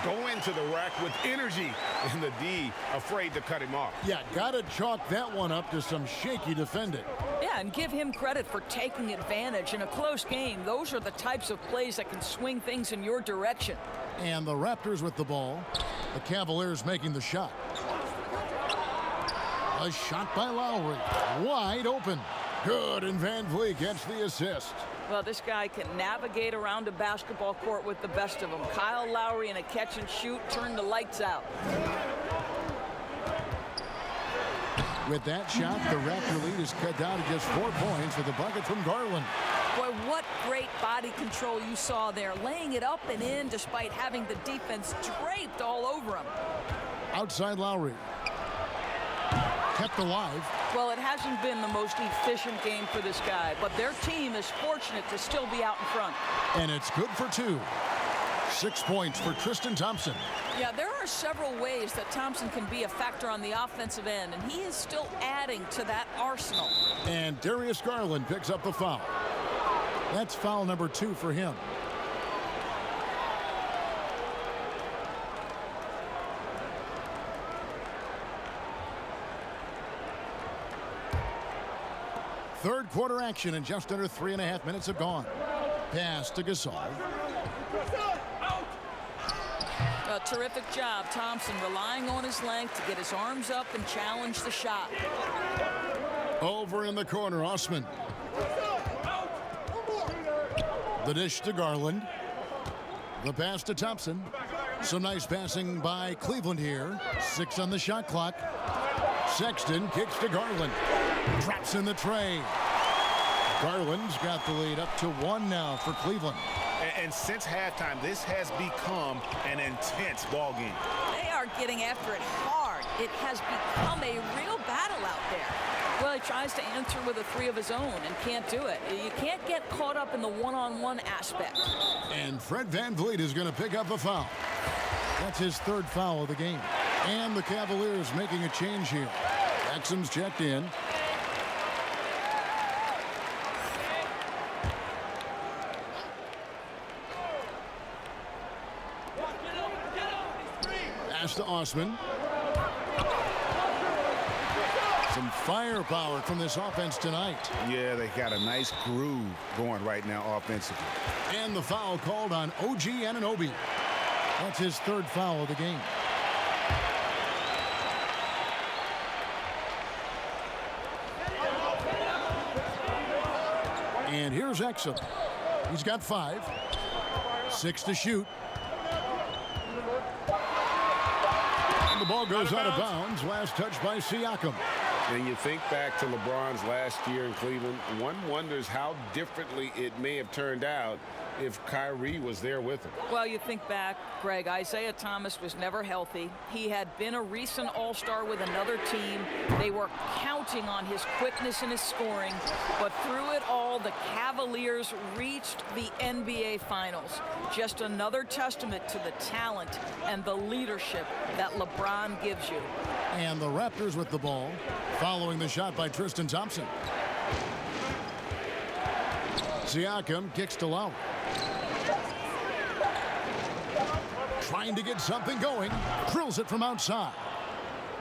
Go into the rack with energy, and the D afraid to cut him off. Yeah, gotta chalk that one up to some shaky defending. Yeah, and give him credit for taking advantage in a close game. Those are the types of plays that can swing things in your direction. And the Raptors with the ball. The Cavaliers making the shot. A shot by Lowry. Wide open. Good, and Van Vliet gets the assist. Well, this guy can navigate around a basketball court with the best of them. Kyle Lowry in a catch and shoot, turn the lights out. With that shot, the Raptor lead is cut down to just 4 points with a bucket from Garland. Boy, what great body control you saw there, laying it up and in despite having the defense draped all over him. Outside Lowry. Kept alive. Well, it hasn't been the most efficient game for this guy, but their team is fortunate to still be out in front. And it's good for 2. 6 points for Tristan Thompson. Yeah, there are several ways that Thompson can be a factor on the offensive end, and he is still adding to that arsenal. And Darius Garland picks up the foul. That's foul number 2 for him. Third quarter action, and just under 3.5 minutes have gone. Pass to Gasol. A terrific job, Thompson, relying on his length to get his arms up and challenge the shot. Over in the corner, Osman. The dish to Garland. The pass to Thompson. Some nice passing by Cleveland here. 6 on the shot clock. Sexton kicks to Garland. Drops in the tray. Garland's got the lead up to 1 now for Cleveland. And since halftime, this has become an intense ball game. They are getting after it hard. It has become a real battle out there. Well, he tries to answer with a 3 of his own and can't do it. You can't get caught up in the one-on-one aspect. And Fred VanVleet is going to pick up a foul. That's his 3rd foul of the game. And the Cavaliers making a change here. Exum's checked in. Pass to Osman. Some firepower from this offense tonight. Yeah, they got a nice groove going right now offensively. And the foul called on OG Anunoby. That's his 3rd foul of the game. And here's Exum. He's got 5. 6 to shoot. And the ball goes out of bounds. Last touch by Siakam. And you think back to LeBron's last year in Cleveland, one wonders how differently it may have turned out if Kyrie was there with him. Well, you think back, Greg, Isaiah Thomas was never healthy. He had been a recent All-Star with another team. They were counting on his quickness and his scoring. But through it all, the Cavaliers reached the NBA Finals. Just another testament to the talent and the leadership that LeBron gives you. And the Raptors with the ball, following the shot by Tristan Thompson. Siakam kicks to Lowry. Trying to get something going. Drills it from outside.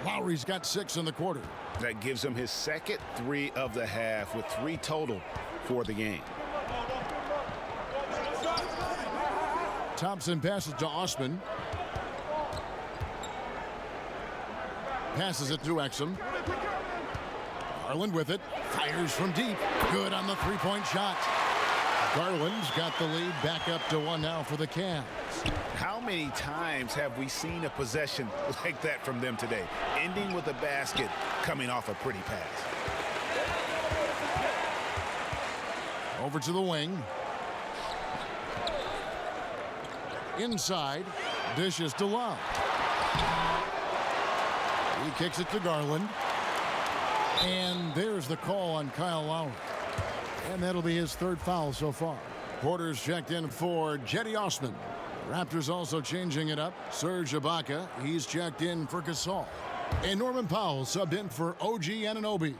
Lowry's got 6 in the quarter. That gives him his second 3 of the half with 3 total for the game. Thompson passes to Osman. Passes it to Exum. Garland with it. Fires from deep. Good on the three-point shot. Garland's got the lead back up to 1 now for the Cavs. How many times have we seen a possession like that from them today? Ending with a basket, coming off a pretty pass. Over to the wing. Inside. Dishes to Love. He kicks it to Garland. And there's the call on Kyle Lowry. And that'll be his 3rd foul so far. Porter's checked in for Jetty Osman. Raptors also changing it up. Serge Ibaka, he's checked in for Gasol. And Norman Powell subbed in for OG Anunoby.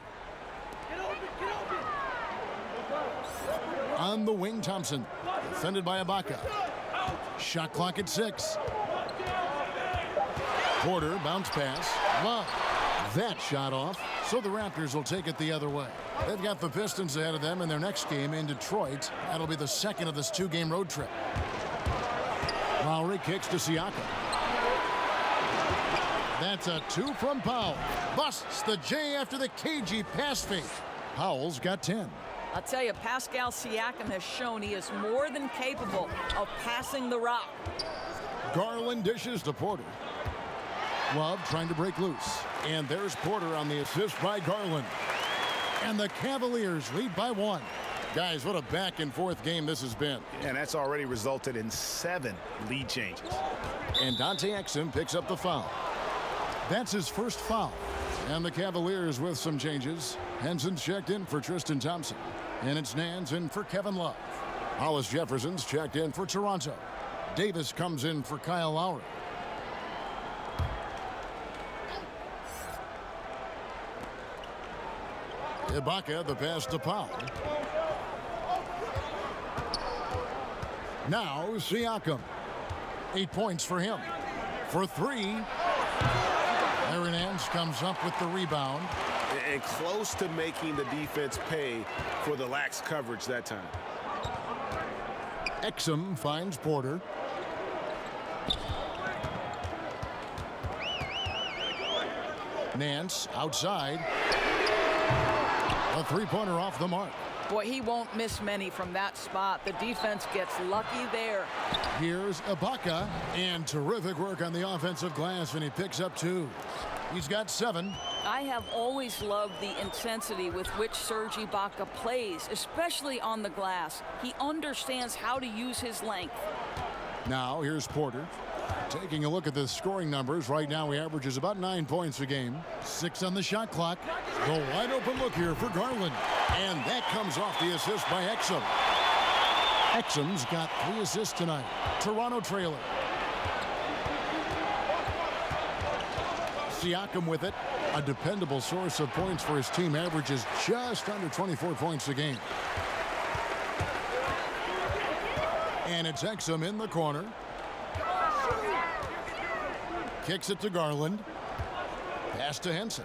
On the wing, Thompson. Defended by Ibaka. Shot clock at 6. Porter, bounce pass. Love. That shot off. So the Raptors will take it the other way. They've got the Pistons ahead of them in their next game in Detroit. That'll be the second of this 2-game road trip. Lowry kicks to Siakam. That's a 2 from Powell. Busts the J after the cagey pass fake. Powell's got 10. I'll tell you, Pascal Siakam has shown he is more than capable of passing the rock. Garland dishes to Porter. Love trying to break loose. And there's Porter on the assist by Garland. And the Cavaliers lead by 1. Guys, what a back-and-forth game this has been. And that's already resulted in 7 lead changes. And Dante Exum picks up the foul. That's his first foul. And the Cavaliers with some changes. Henson's checked in for Tristan Thompson. And it's Nance in for Kevin Love. Hollis Jefferson's checked in for Toronto. Davis comes in for Kyle Lowry. Ibaka, the pass to Powell. Now Siakam. 8 points for him. For 3. Aaron Nance comes up with the rebound. And close to making the defense pay for the lax coverage that time. Exum finds Porter. Nance outside. A 3-pointer off the mark. Boy, he won't miss many from that spot. The defense gets lucky there. Here's Ibaka, and terrific work on the offensive glass, and he picks up 2. He's got 7. I have always loved the intensity with which Serge Ibaka plays, especially on the glass. He understands how to use his length. Now here's Porter. Taking a look at the scoring numbers, right now he averages about 9 points a game. 6 on the shot clock. The wide open look here for Garland. And that comes off the assist by Exum. Exum's got 3 assists tonight. Toronto trailer. Siakam with it. A dependable source of points for his team. Averages just under 24 points a game. And it's Exum in the corner. Kicks it to Garland. Pass to Henson.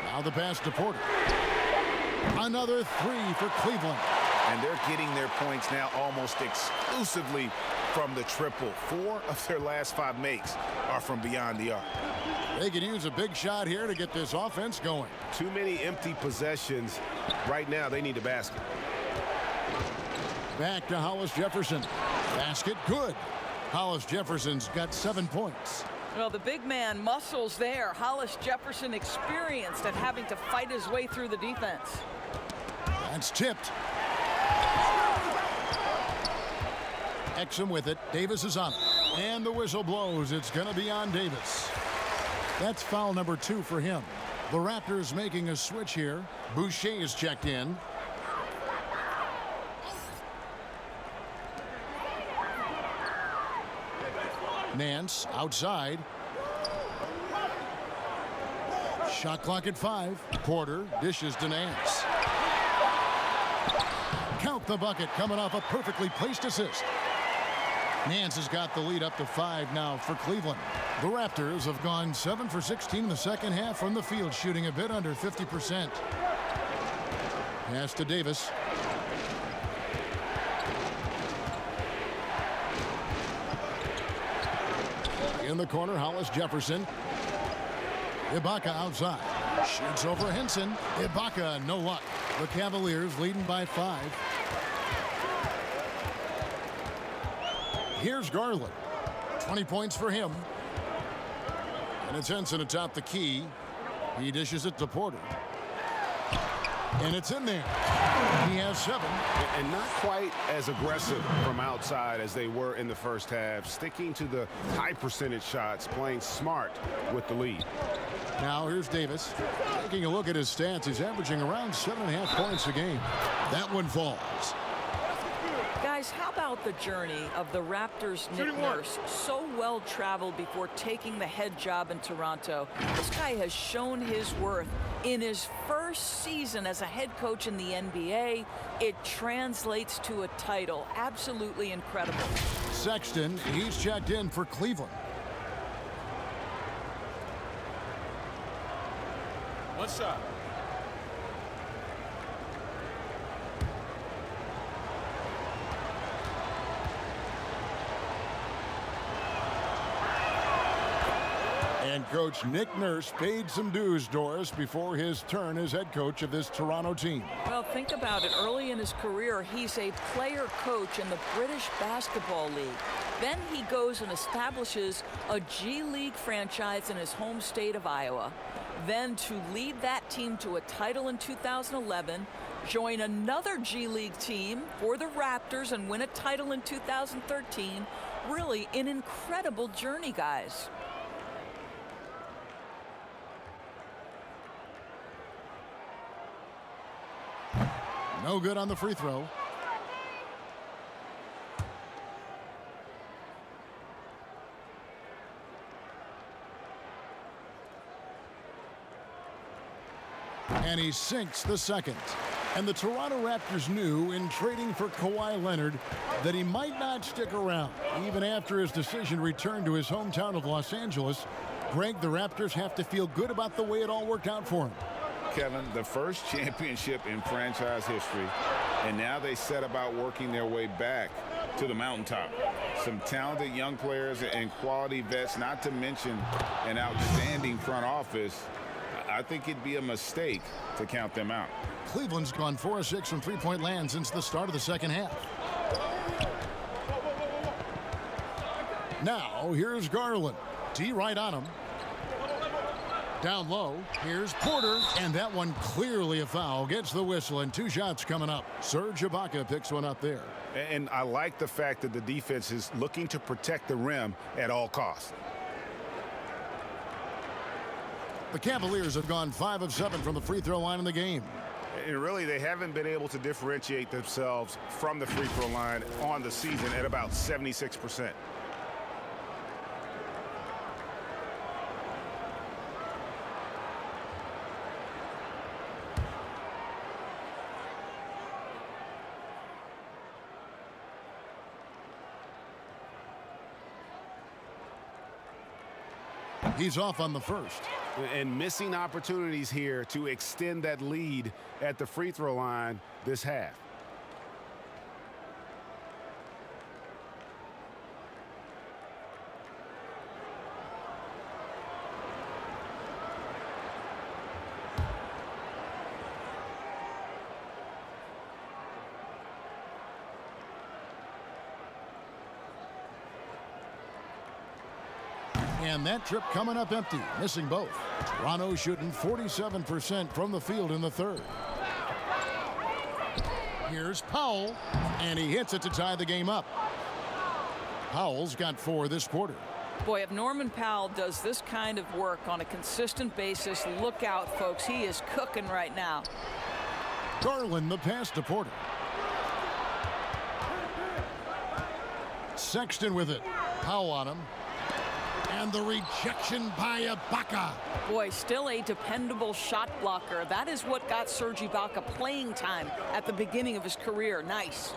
Now the pass to Porter. Another 3 for Cleveland. And they're getting their points now almost exclusively from the triple. 4 of their last 5 makes are from beyond the arc. They could use a big shot here to get this offense going. Too many empty possessions. Right now, they need a basket. Back to Hollis Jefferson. Basket good. Hollis Jefferson's got 7 points. Well, the big man muscles there. Hollis Jefferson experienced at having to fight his way through the defense. That's tipped. Exum with it. Davis is on it. And the whistle blows. It's going to be on Davis. That's foul number 2 for him. The Raptors making a switch here. Boucher is checked in. Nance outside. Shot clock at 5. Porter dishes to Nance. Count the bucket coming off a perfectly placed assist. Nance has got the lead up to 5 now for Cleveland. The Raptors have gone 7 for 16 in the second half from the field, shooting a bit under 50%. Pass to Davis. In the corner, Hollis Jefferson. Ibaka outside. Shoots over Henson. Ibaka, no luck. The Cavaliers leading by 5. Here's Garland. 20 points for him. And it's Henson atop the key. He dishes it to Porter. And it's in there. He has 7. And not quite as aggressive from outside as they were in the first half. Sticking to the high percentage shots, playing smart with the lead. Now here's Davis. Taking a look at his stats, he's averaging around 7.5 points a game. That one falls. Guys, how about the journey of the Raptors' Nick Nurse? So well traveled before taking the head job in Toronto. This guy has shown his worth. In his first season as a head coach in the NBA, it translates to a title. Absolutely incredible. Sexton, he's checked in for Cleveland. One shot. And Coach Nick Nurse paid some dues, Doris, before his turn as head coach of this Toronto team. Well, think about it. Early in his career, he's a player coach in the British Basketball League. Then he goes and establishes a G League franchise in his home state of Iowa. Then to lead that team to a title in 2011, join another G League team for the Raptors and win a title in 2013. Really an incredible journey, guys. No good on the free throw. And he sinks the second. And the Toronto Raptors knew in trading for Kawhi Leonard that he might not stick around. Even after his decision to return to his hometown of Los Angeles, Greg, the Raptors have to feel good about the way it all worked out for him. Kevin, the first championship in franchise history, and now they set about working their way back to the mountaintop. Some talented young players and quality vets, not to mention an outstanding front office. I think it'd be a mistake to count them out. Cleveland's gone 4 of 6 from three-point land since the start of the second half. Now, here's Garland. D right on him. Down low, here's Porter, and that one clearly a foul. Gets the whistle, and 2 shots coming up. Serge Ibaka picks one up there. And I like the fact that the defense is looking to protect the rim at all costs. The Cavaliers have gone 5 of 7 from the free throw line in the game. And really, they haven't been able to differentiate themselves from the free throw line on the season at about 76%. He's off on the first. And missing opportunities here to extend that lead at the free throw line this half. And that trip coming up empty, missing both. Toronto shooting 47% from the field in the third. Here's Powell, and he hits it to tie the game up. Powell's got 4 this quarter. Boy, if Norman Powell does this kind of work on a consistent basis, look out, folks. He is cooking right now. Garland the pass to Porter. Sexton with it. Powell on him. And the rejection by Ibaka. Boy, still a dependable shot blocker. That is what got Serge Ibaka playing time at the beginning of his career. Nice.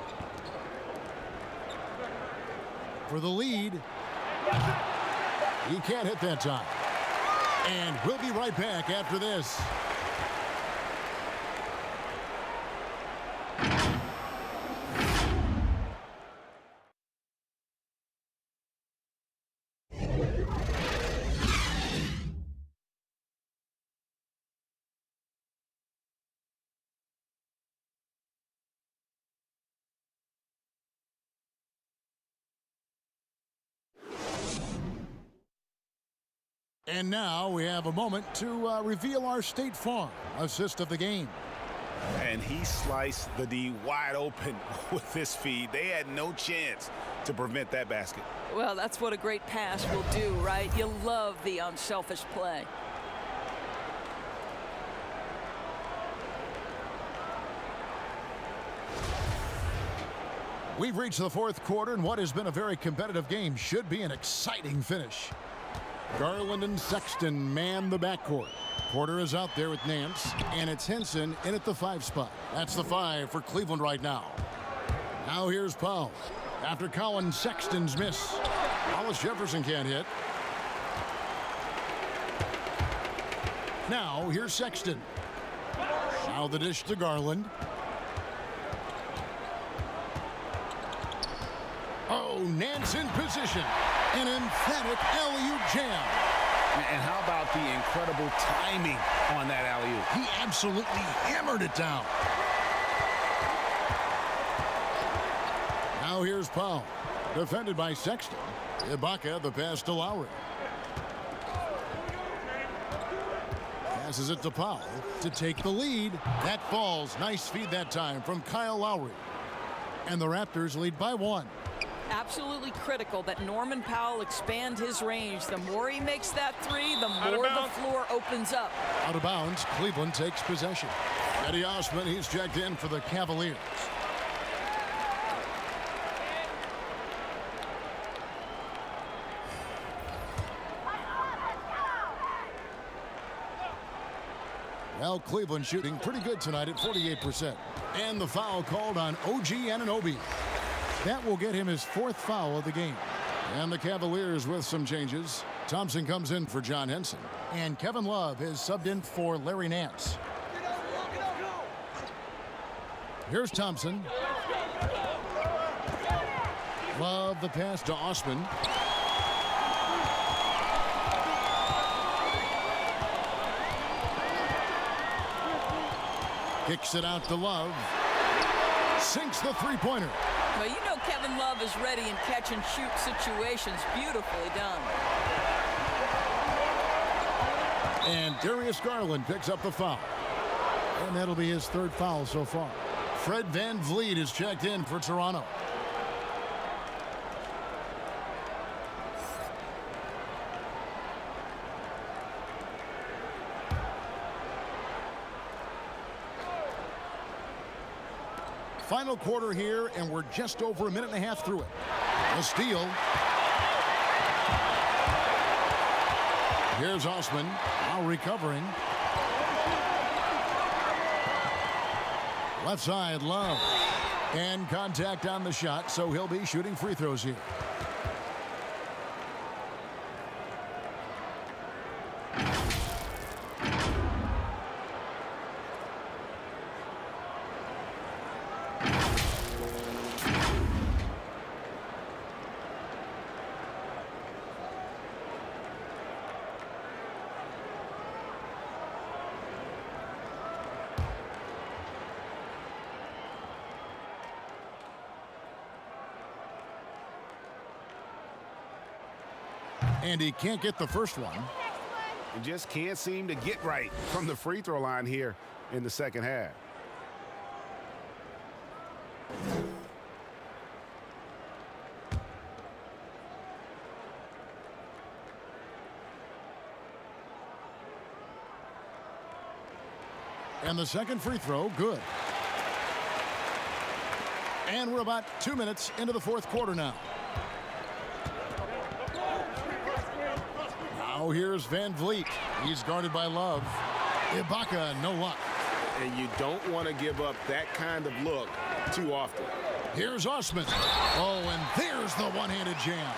For the lead. He can't hit that time. And we'll be right back after this. And now we have a moment to reveal our State Farm assist of the game. And he sliced the D wide open with this feed. They had no chance to prevent that basket. Well, that's what a great pass will do, right? You love the unselfish play. We've reached the fourth quarter, and what has been a very competitive game should be an exciting finish. Garland and Sexton man the backcourt. Porter is out there with Nance, and it's Henson in at the 5 spot. That's the 5 for Cleveland right now. Now here's Powell. After Colin Sexton's miss, Hollis Jefferson can't hit. Now here's Sexton. Now the dish to Garland. Oh, Nance in position. An emphatic alley-oop jam. And how about the incredible timing on that alley-oop? He absolutely hammered it down. Now here's Powell. Defended by Sexton. Ibaka, the pass to Lowry. Passes it to Powell to take the lead. That falls. Nice feed that time from Kyle Lowry. And the Raptors lead by 1. Absolutely critical that Norman Powell expand his range. The more he makes that 3, the more the floor opens up. Out of bounds, Cleveland takes possession. Eddie Osman, he's checked in for the Cavaliers. Well, Cleveland shooting pretty good tonight at 48%. And the foul called on OG Anunoby. That will get him his 4th foul of the game. And the Cavaliers with some changes. Thompson comes in for John Henson. And Kevin Love is subbed in for Larry Nance. Here's Thompson. Love the pass to Osman. Kicks it out to Love. Sinks the 3-pointer. Well, you know Kevin Love is ready in catch-and-shoot situations. Beautifully done. And Darius Garland picks up the foul. And that'll be his 3rd foul so far. Fred VanVleet is checked in for Toronto. Final quarter here, and we're just over a minute and a half through it. A steal. Here's Osman, now recovering. Left side, Love. And contact on the shot, so he'll be shooting free throws here. And he can't get the first one. And just can't seem to get right from the free throw line here in the second half. And the second free throw, good. And we're about 2 minutes into the fourth quarter now. Now here's Van Vliet. He's guarded by Love. Ibaka, no luck. And you don't want to give up that kind of look too often. Here's Osman. Oh, and there's the one-handed jam.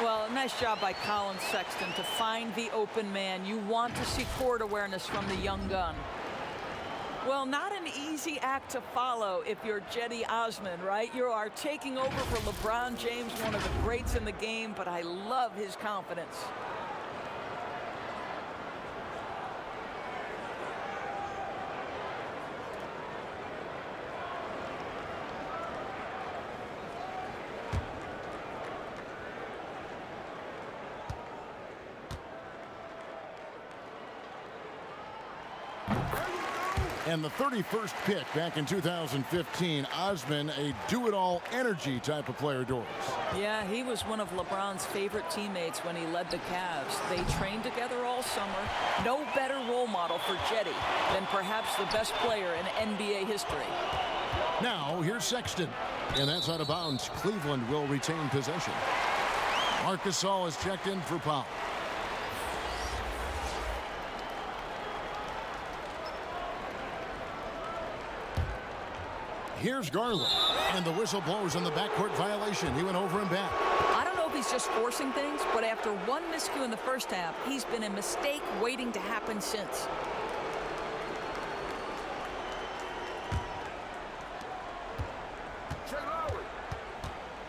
Well, nice job by Colin Sexton to find the open man. You want to see court awareness from the young gun. Well, not an easy act to follow if you're Cedi Osman, right? You are taking over for LeBron James, one of the greats in the game, but I love his confidence. And the 31st pick back in 2015, Osman, a do-it-all energy type of player, Doris. Yeah, he was one of LeBron's favorite teammates when he led the Cavs. They trained together all summer. No better role model for Cedi than perhaps the best player in NBA history. Now, here's Sexton. And that's out of bounds. Cleveland will retain possession. Marc Gasol is checked in for foul. Here's Garland, and the whistle blows on the backcourt violation. He went over and back. I don't know if he's just forcing things, but after one miscue in the first half, he's been a mistake waiting to happen since.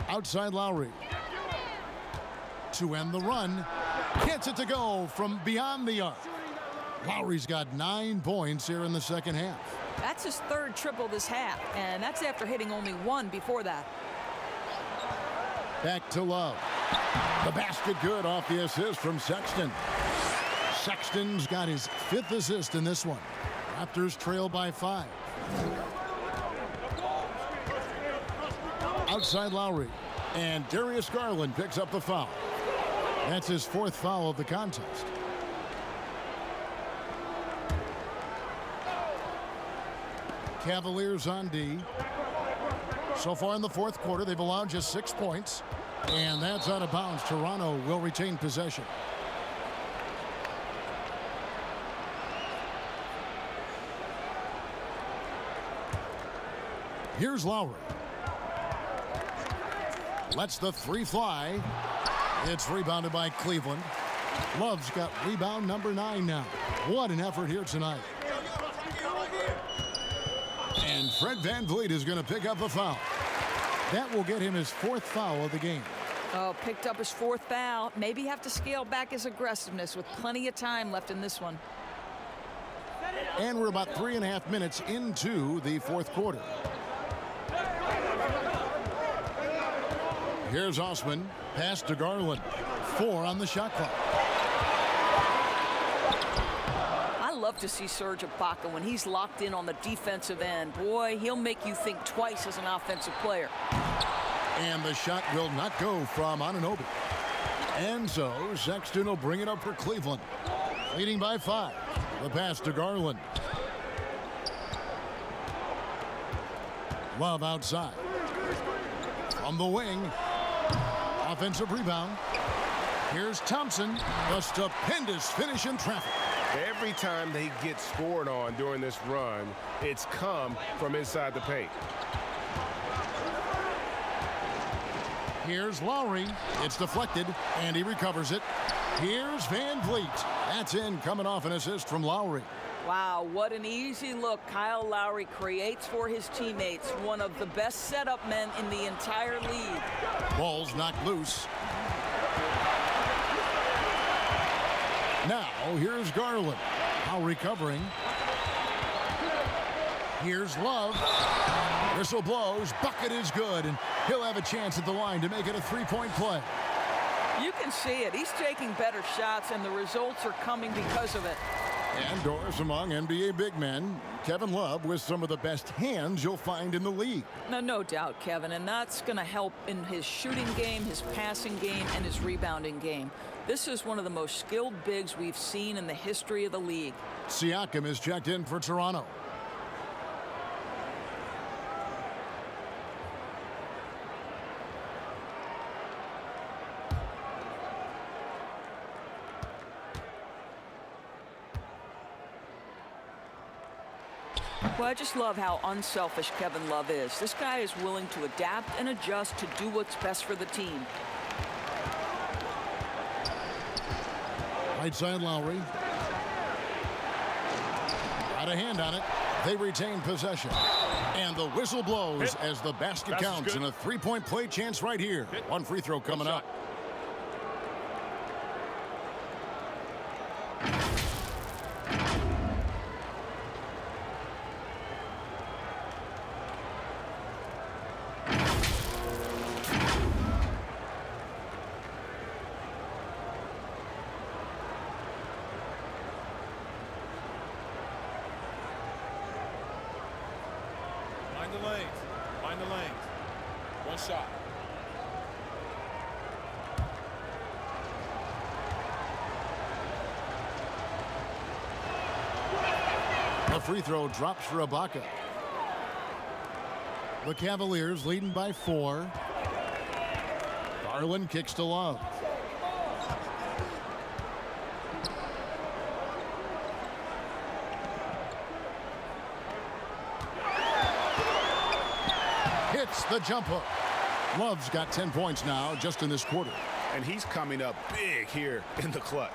Outside Lowry. To end the run. Gets it to go from beyond the arc. Lowry's got 9 points here in the second half. That's his third triple this half, and that's after hitting only one before that. Back to Love. The basket good off the assist from Sexton. Sexton's got his 5th assist in this one. Raptors trail by 5. Outside Lowry. And Darius Garland picks up the foul. That's his 4th foul of the contest. Cavaliers on D. So far in the fourth quarter, they've allowed just 6 points. And that's out of bounds. Toronto will retain possession. Here's Lowry. Lets the 3 fly. It's rebounded by Cleveland. Love's got rebound number 9 now. What an effort here tonight. And Fred VanVleet is going to pick up a foul. That will get him his 4th foul of the game. Oh, picked up his 4th foul. Maybe have to scale back his aggressiveness with plenty of time left in this one. And we're about 3.5 minutes into the fourth quarter. Here's Osman. Pass to Garland. 4 on the shot clock. I love to see Serge Ibaka when he's locked in on the defensive end. Boy, he'll make you think twice as an offensive player. And the shot will not go from Anunoby. And so Sexton will bring it up for Cleveland. Leading by 5. The pass to Garland. Love outside. From the wing. Offensive rebound. Here's Thompson. A stupendous finish in traffic. Every time they get scored on during this run, it's come from inside the paint. Here's Lowry. It's deflected, and he recovers it. Here's VanVleet. That's in, coming off an assist from Lowry. Wow, what an easy look Kyle Lowry creates for his teammates. One of the best setup men in the entire league. Ball's knocked loose. Now, here's Garland. Now recovering. Here's Love. Whistle blows. Bucket is good, and he'll have a chance at the line to make it a 3-point play. You can see it. He's taking better shots, and the results are coming because of it. And Doris, among NBA big men, Kevin Love with some of the best hands you'll find in the league. No doubt, Kevin, and that's going to help in his shooting game, his passing game, and his rebounding game. This is one of the most skilled bigs we've seen in the history of the league. Siakam is checked in for Toronto. Well, I just love how unselfish Kevin Love is. This guy is willing to adapt and adjust to do what's best for the team. Right side Lowry. Got a hand on it. They retain possession. And the whistle blows as the basket counts and a three-point play chance right here. One free throw coming up. Find the lanes. One shot. A free throw drops for Ibaka. The Cavaliers leading by 4. Garland kicks to Love. Hits the jump hook. Love's got 10 points now just in this quarter. And he's coming up big here in the clutch.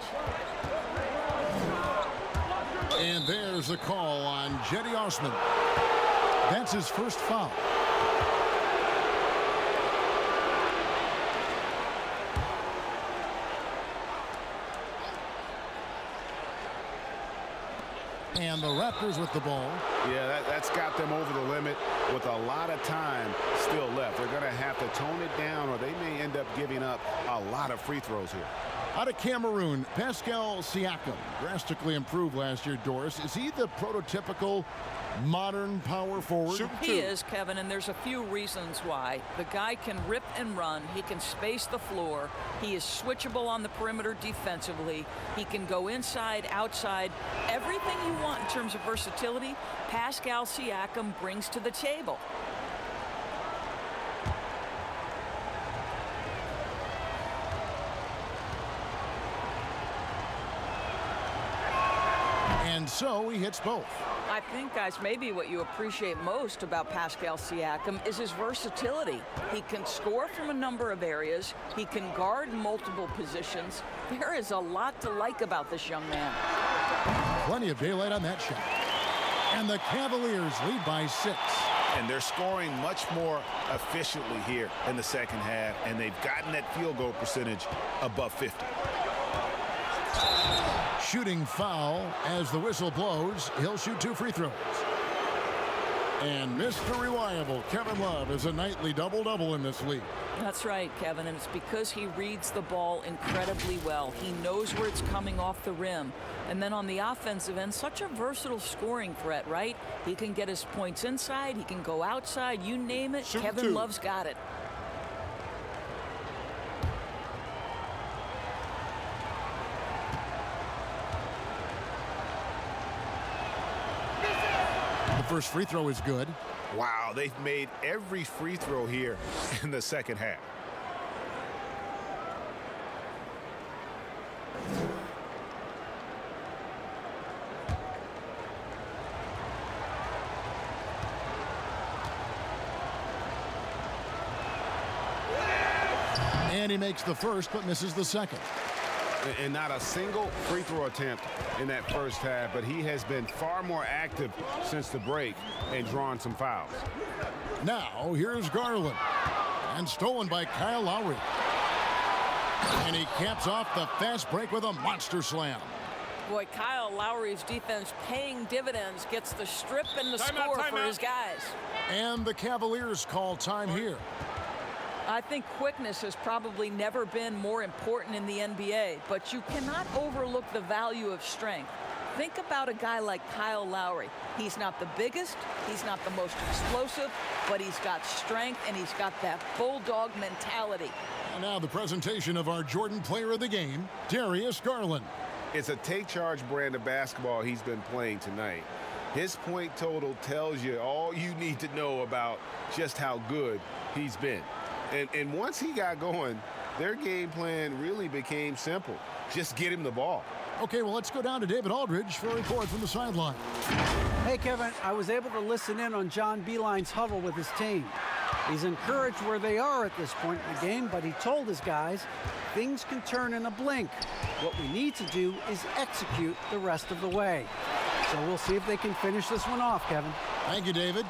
And there's a call on Cedi Osman. That's his first foul. And the Raptors with the ball. Yeah, that's got them over the limit with a lot of time still left. They're going to have to tone it down, or they may end up giving up a lot of free throws here. Out of Cameroon, Pascal Siakam drastically improved last year, Doris. Is he the prototypical modern power forward? He is, Kevin, and there's a few reasons why. The guy can rip and run. He can space the floor. He is switchable on the perimeter defensively. He can go inside, outside. Everything you want in terms of versatility, Pascal Siakam brings to the table. And so he hits both. I think, guys, maybe what you appreciate most about Pascal Siakam is his versatility. He can score from a number of areas. He can guard multiple positions. There is a lot to like about this young man. Plenty of daylight on that shot. And the Cavaliers lead by 6. And they're scoring much more efficiently here in the second half, and they've gotten that field goal percentage above 50. Shooting foul as the whistle blows. He'll shoot 2 free throws. And Mr. Reliable Kevin Love is a nightly double-double in this league. That's right, Kevin, and it's because he reads the ball incredibly well. He knows where it's coming off the rim. And then on the offensive end, such a versatile scoring threat, right? He can get his points inside. He can go outside. You name it, Kevin Love's got it. First free throw is good. Wow, they've made every free throw here in the second half. And he makes the first but misses the second. And not a single free throw attempt in that first half, but he has been far more active since the break and drawn some fouls. Now here's Garland, and stolen by Kyle Lowry. And he caps off the fast break with a monster slam. Boy, Kyle Lowry's defense paying dividends, gets the strip and the score for his guys. And the Cavaliers call time here. I think quickness has probably never been more important in the NBA, but you cannot overlook the value of strength. Think about a guy like Kyle Lowry. He's not the biggest, he's not the most explosive, but he's got strength and he's got that bulldog mentality. And now the presentation of our Jordan Player of the Game, Darius Garland. It's a take-charge brand of basketball he's been playing tonight. His point total tells you all you need to know about just how good he's been. And once he got going, their game plan really became simple. Just get him the ball. Okay, well, let's go down to David Aldridge for a report from the sideline. Hey, Kevin, I was able to listen in on John Beilein's huddle with his team. He's encouraged where they are at this point in the game, but he told his guys things can turn in a blink. What we need to do is execute the rest of the way. So we'll see if they can finish this one off, Kevin. Thank you, David.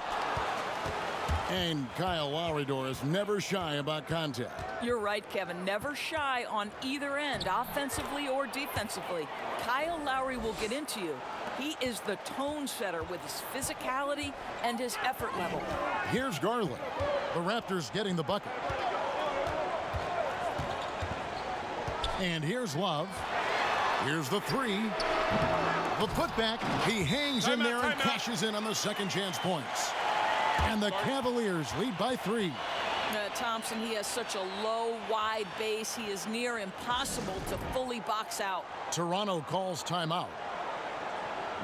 And Kyle Lowry, Doris, never shy about contact. You're right, Kevin. Never shy on either end, offensively or defensively. Kyle Lowry will get into you. He is the tone setter with his physicality and his effort level. Here's Garland. The Raptors getting the bucket. And here's Love. Here's the three. The putback. He hangs in there and cashes in on the second chance points. And the Cavaliers lead by 3. Thompson, he has such a low, wide base. He is near impossible to fully box out. Toronto calls timeout.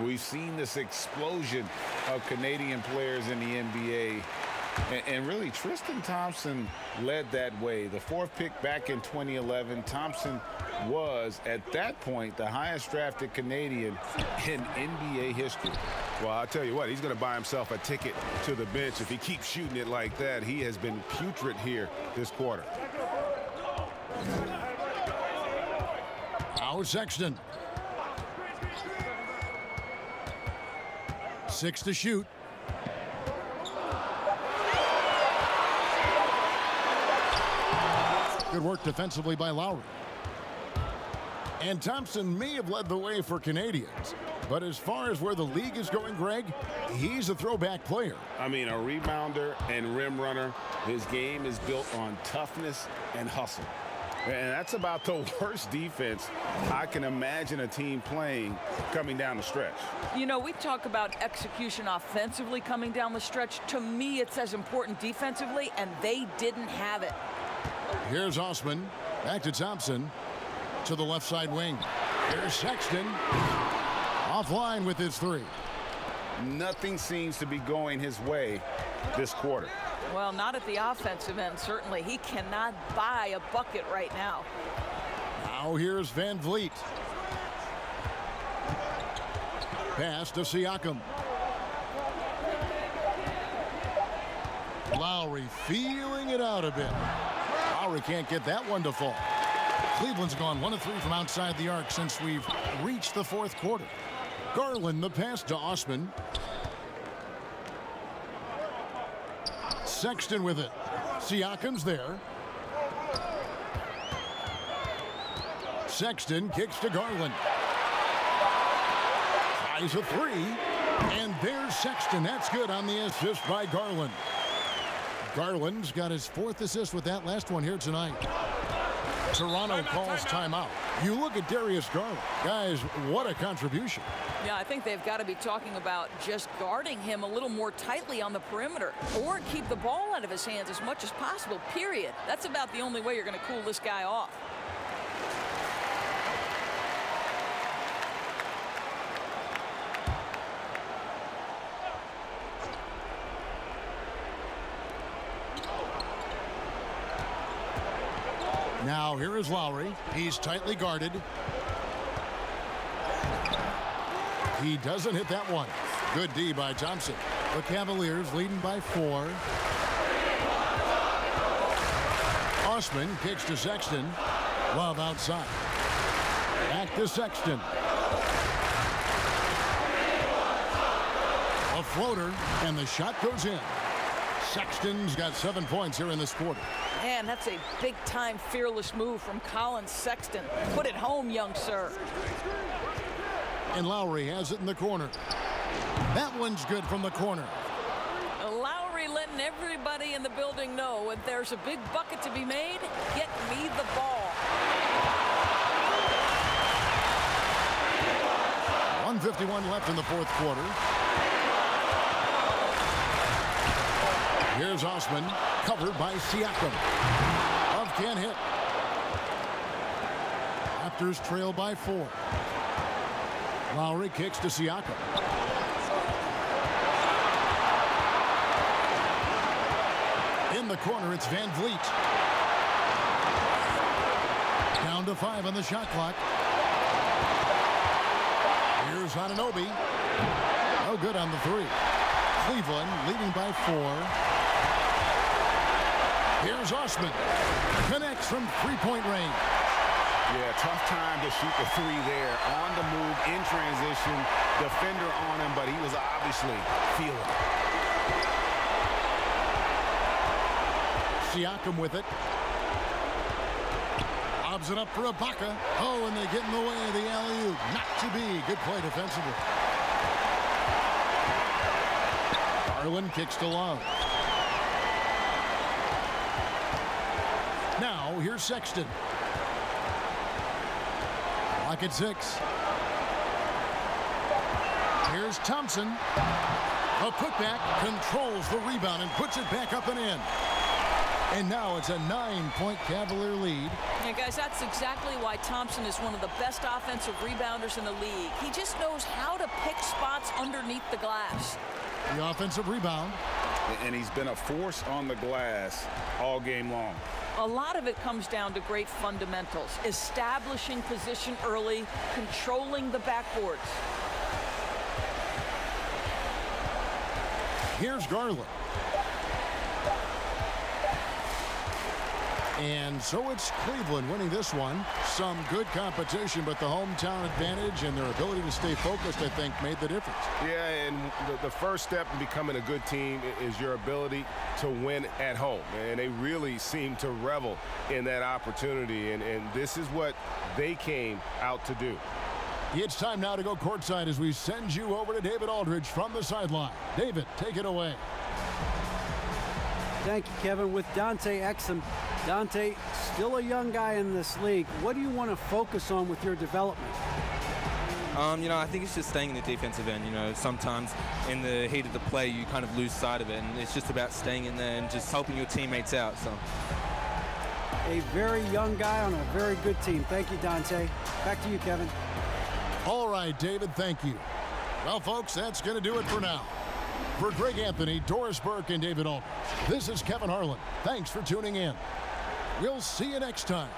We've seen this explosion of Canadian players in the NBA. And really, Tristan Thompson led that way. The 4th pick back in 2011, Thompson was, at that point, the highest drafted Canadian in NBA history. Well, I'll tell you what, he's going to buy himself a ticket to the bench if he keeps shooting it like that. He has been putrid here this quarter. Now Sexton. 6 to shoot. Good work defensively by Lowry. And Thompson may have led the way for Canadians. But as far as where the league is going, Greg, he's a throwback player. I mean, a rebounder and rim runner. His game is built on toughness and hustle. And that's about the worst defense I can imagine a team playing coming down the stretch. You know, we talk about execution offensively coming down the stretch. To me, it's as important defensively, and they didn't have it. Here's Osman. Back to Thompson. To the left side wing. Here's Sexton. Offline with his 3. Nothing seems to be going his way this quarter. Well, not at the offensive end, certainly. He cannot buy a bucket right now. Now here's Van Vliet. Pass to Siakam. Lowry feeling it out a bit. Lowry can't get that one to fall. Cleveland's gone 1 of 3 from outside the arc since we've reached the 4th quarter. Garland, the pass to Osman. Sexton with it. Siakam's there. Sexton kicks to Garland. Tries a 3. And there's Sexton. That's good on the assist by Garland. Garland's got his 4th assist with that last one here tonight. Toronto calls timeout. You look at Darius Garland. Guys, what a contribution. Yeah, I think they've got to be talking about just guarding him a little more tightly on the perimeter or keep the ball out of his hands as much as possible, period. That's about the only way you're going to cool this guy off. Now here is Lowry. He's tightly guarded. He doesn't hit that one. Good D by Thompson. The Cavaliers leading by 4. Osman kicks to Sexton. Love outside. Back to Sexton. A floater, and the shot goes in. Sexton's got 7 points here in this quarter. Man, that's a big-time fearless move from Colin Sexton. Put it home, young sir. And Lowry has it in the corner. That one's good from the corner. Lowry letting letting everybody in the building know if there's a big bucket to be made, get me the ball. 1:51 left in the fourth quarter. Here's Osman, covered by Siakam. Love can't hit. Raptors trail by 4. Lowry kicks to Siakam. In the corner, it's Van Vliet. Down to 5 on the shot clock. Here's Anunoby. No good on the 3. Cleveland leading by 4. Here's Osman. Connects from three-point range. Yeah, tough time to shoot the 3 there. On the move, in transition. Defender on him, but he was obviously feeling it. Siakam with it. Lobs it up for Ibaka. Oh, and they get in the way of the alley-oop. Not to be. Good play defensively. Garland kicks to Love. Now, here's Sexton. Lock at 6. Here's Thompson. A putback, controls the rebound and puts it back up and in. And now it's a 9-point Cavalier lead. Yeah, guys, that's exactly why Thompson is one of the best offensive rebounders in the league. He just knows how to pick spots underneath the glass. The offensive rebound. And he's been a force on the glass all game long. A lot of it comes down to great fundamentals, establishing position early, controlling the backboards. Here's Garland. And so it's Cleveland winning this one. Some good competition, but the hometown advantage and their ability to stay focused, I think, made the difference. Yeah, and the first step in becoming a good team is your ability to win at home. And they really seem to revel in that opportunity. And this is what they came out to do. It's time now to go courtside as we send you over to David Aldridge from the sideline. David, take it away. Thank you, Kevin. With Dante Exum. Dante, still a young guy in this league. What do you want to focus on with your development? I think it's just staying in the defensive end. Sometimes in the heat of the play, you kind of lose sight of it, and it's just about staying in there and just helping your teammates out. So, a very young guy on a very good team. Thank you, Dante. Back to you, Kevin. All right, David, thank you. Well, folks, that's going to do it for now. For Greg Anthony, Doris Burke, and David Aldridge, this is Kevin Harlan. Thanks for tuning in. We'll see you next time.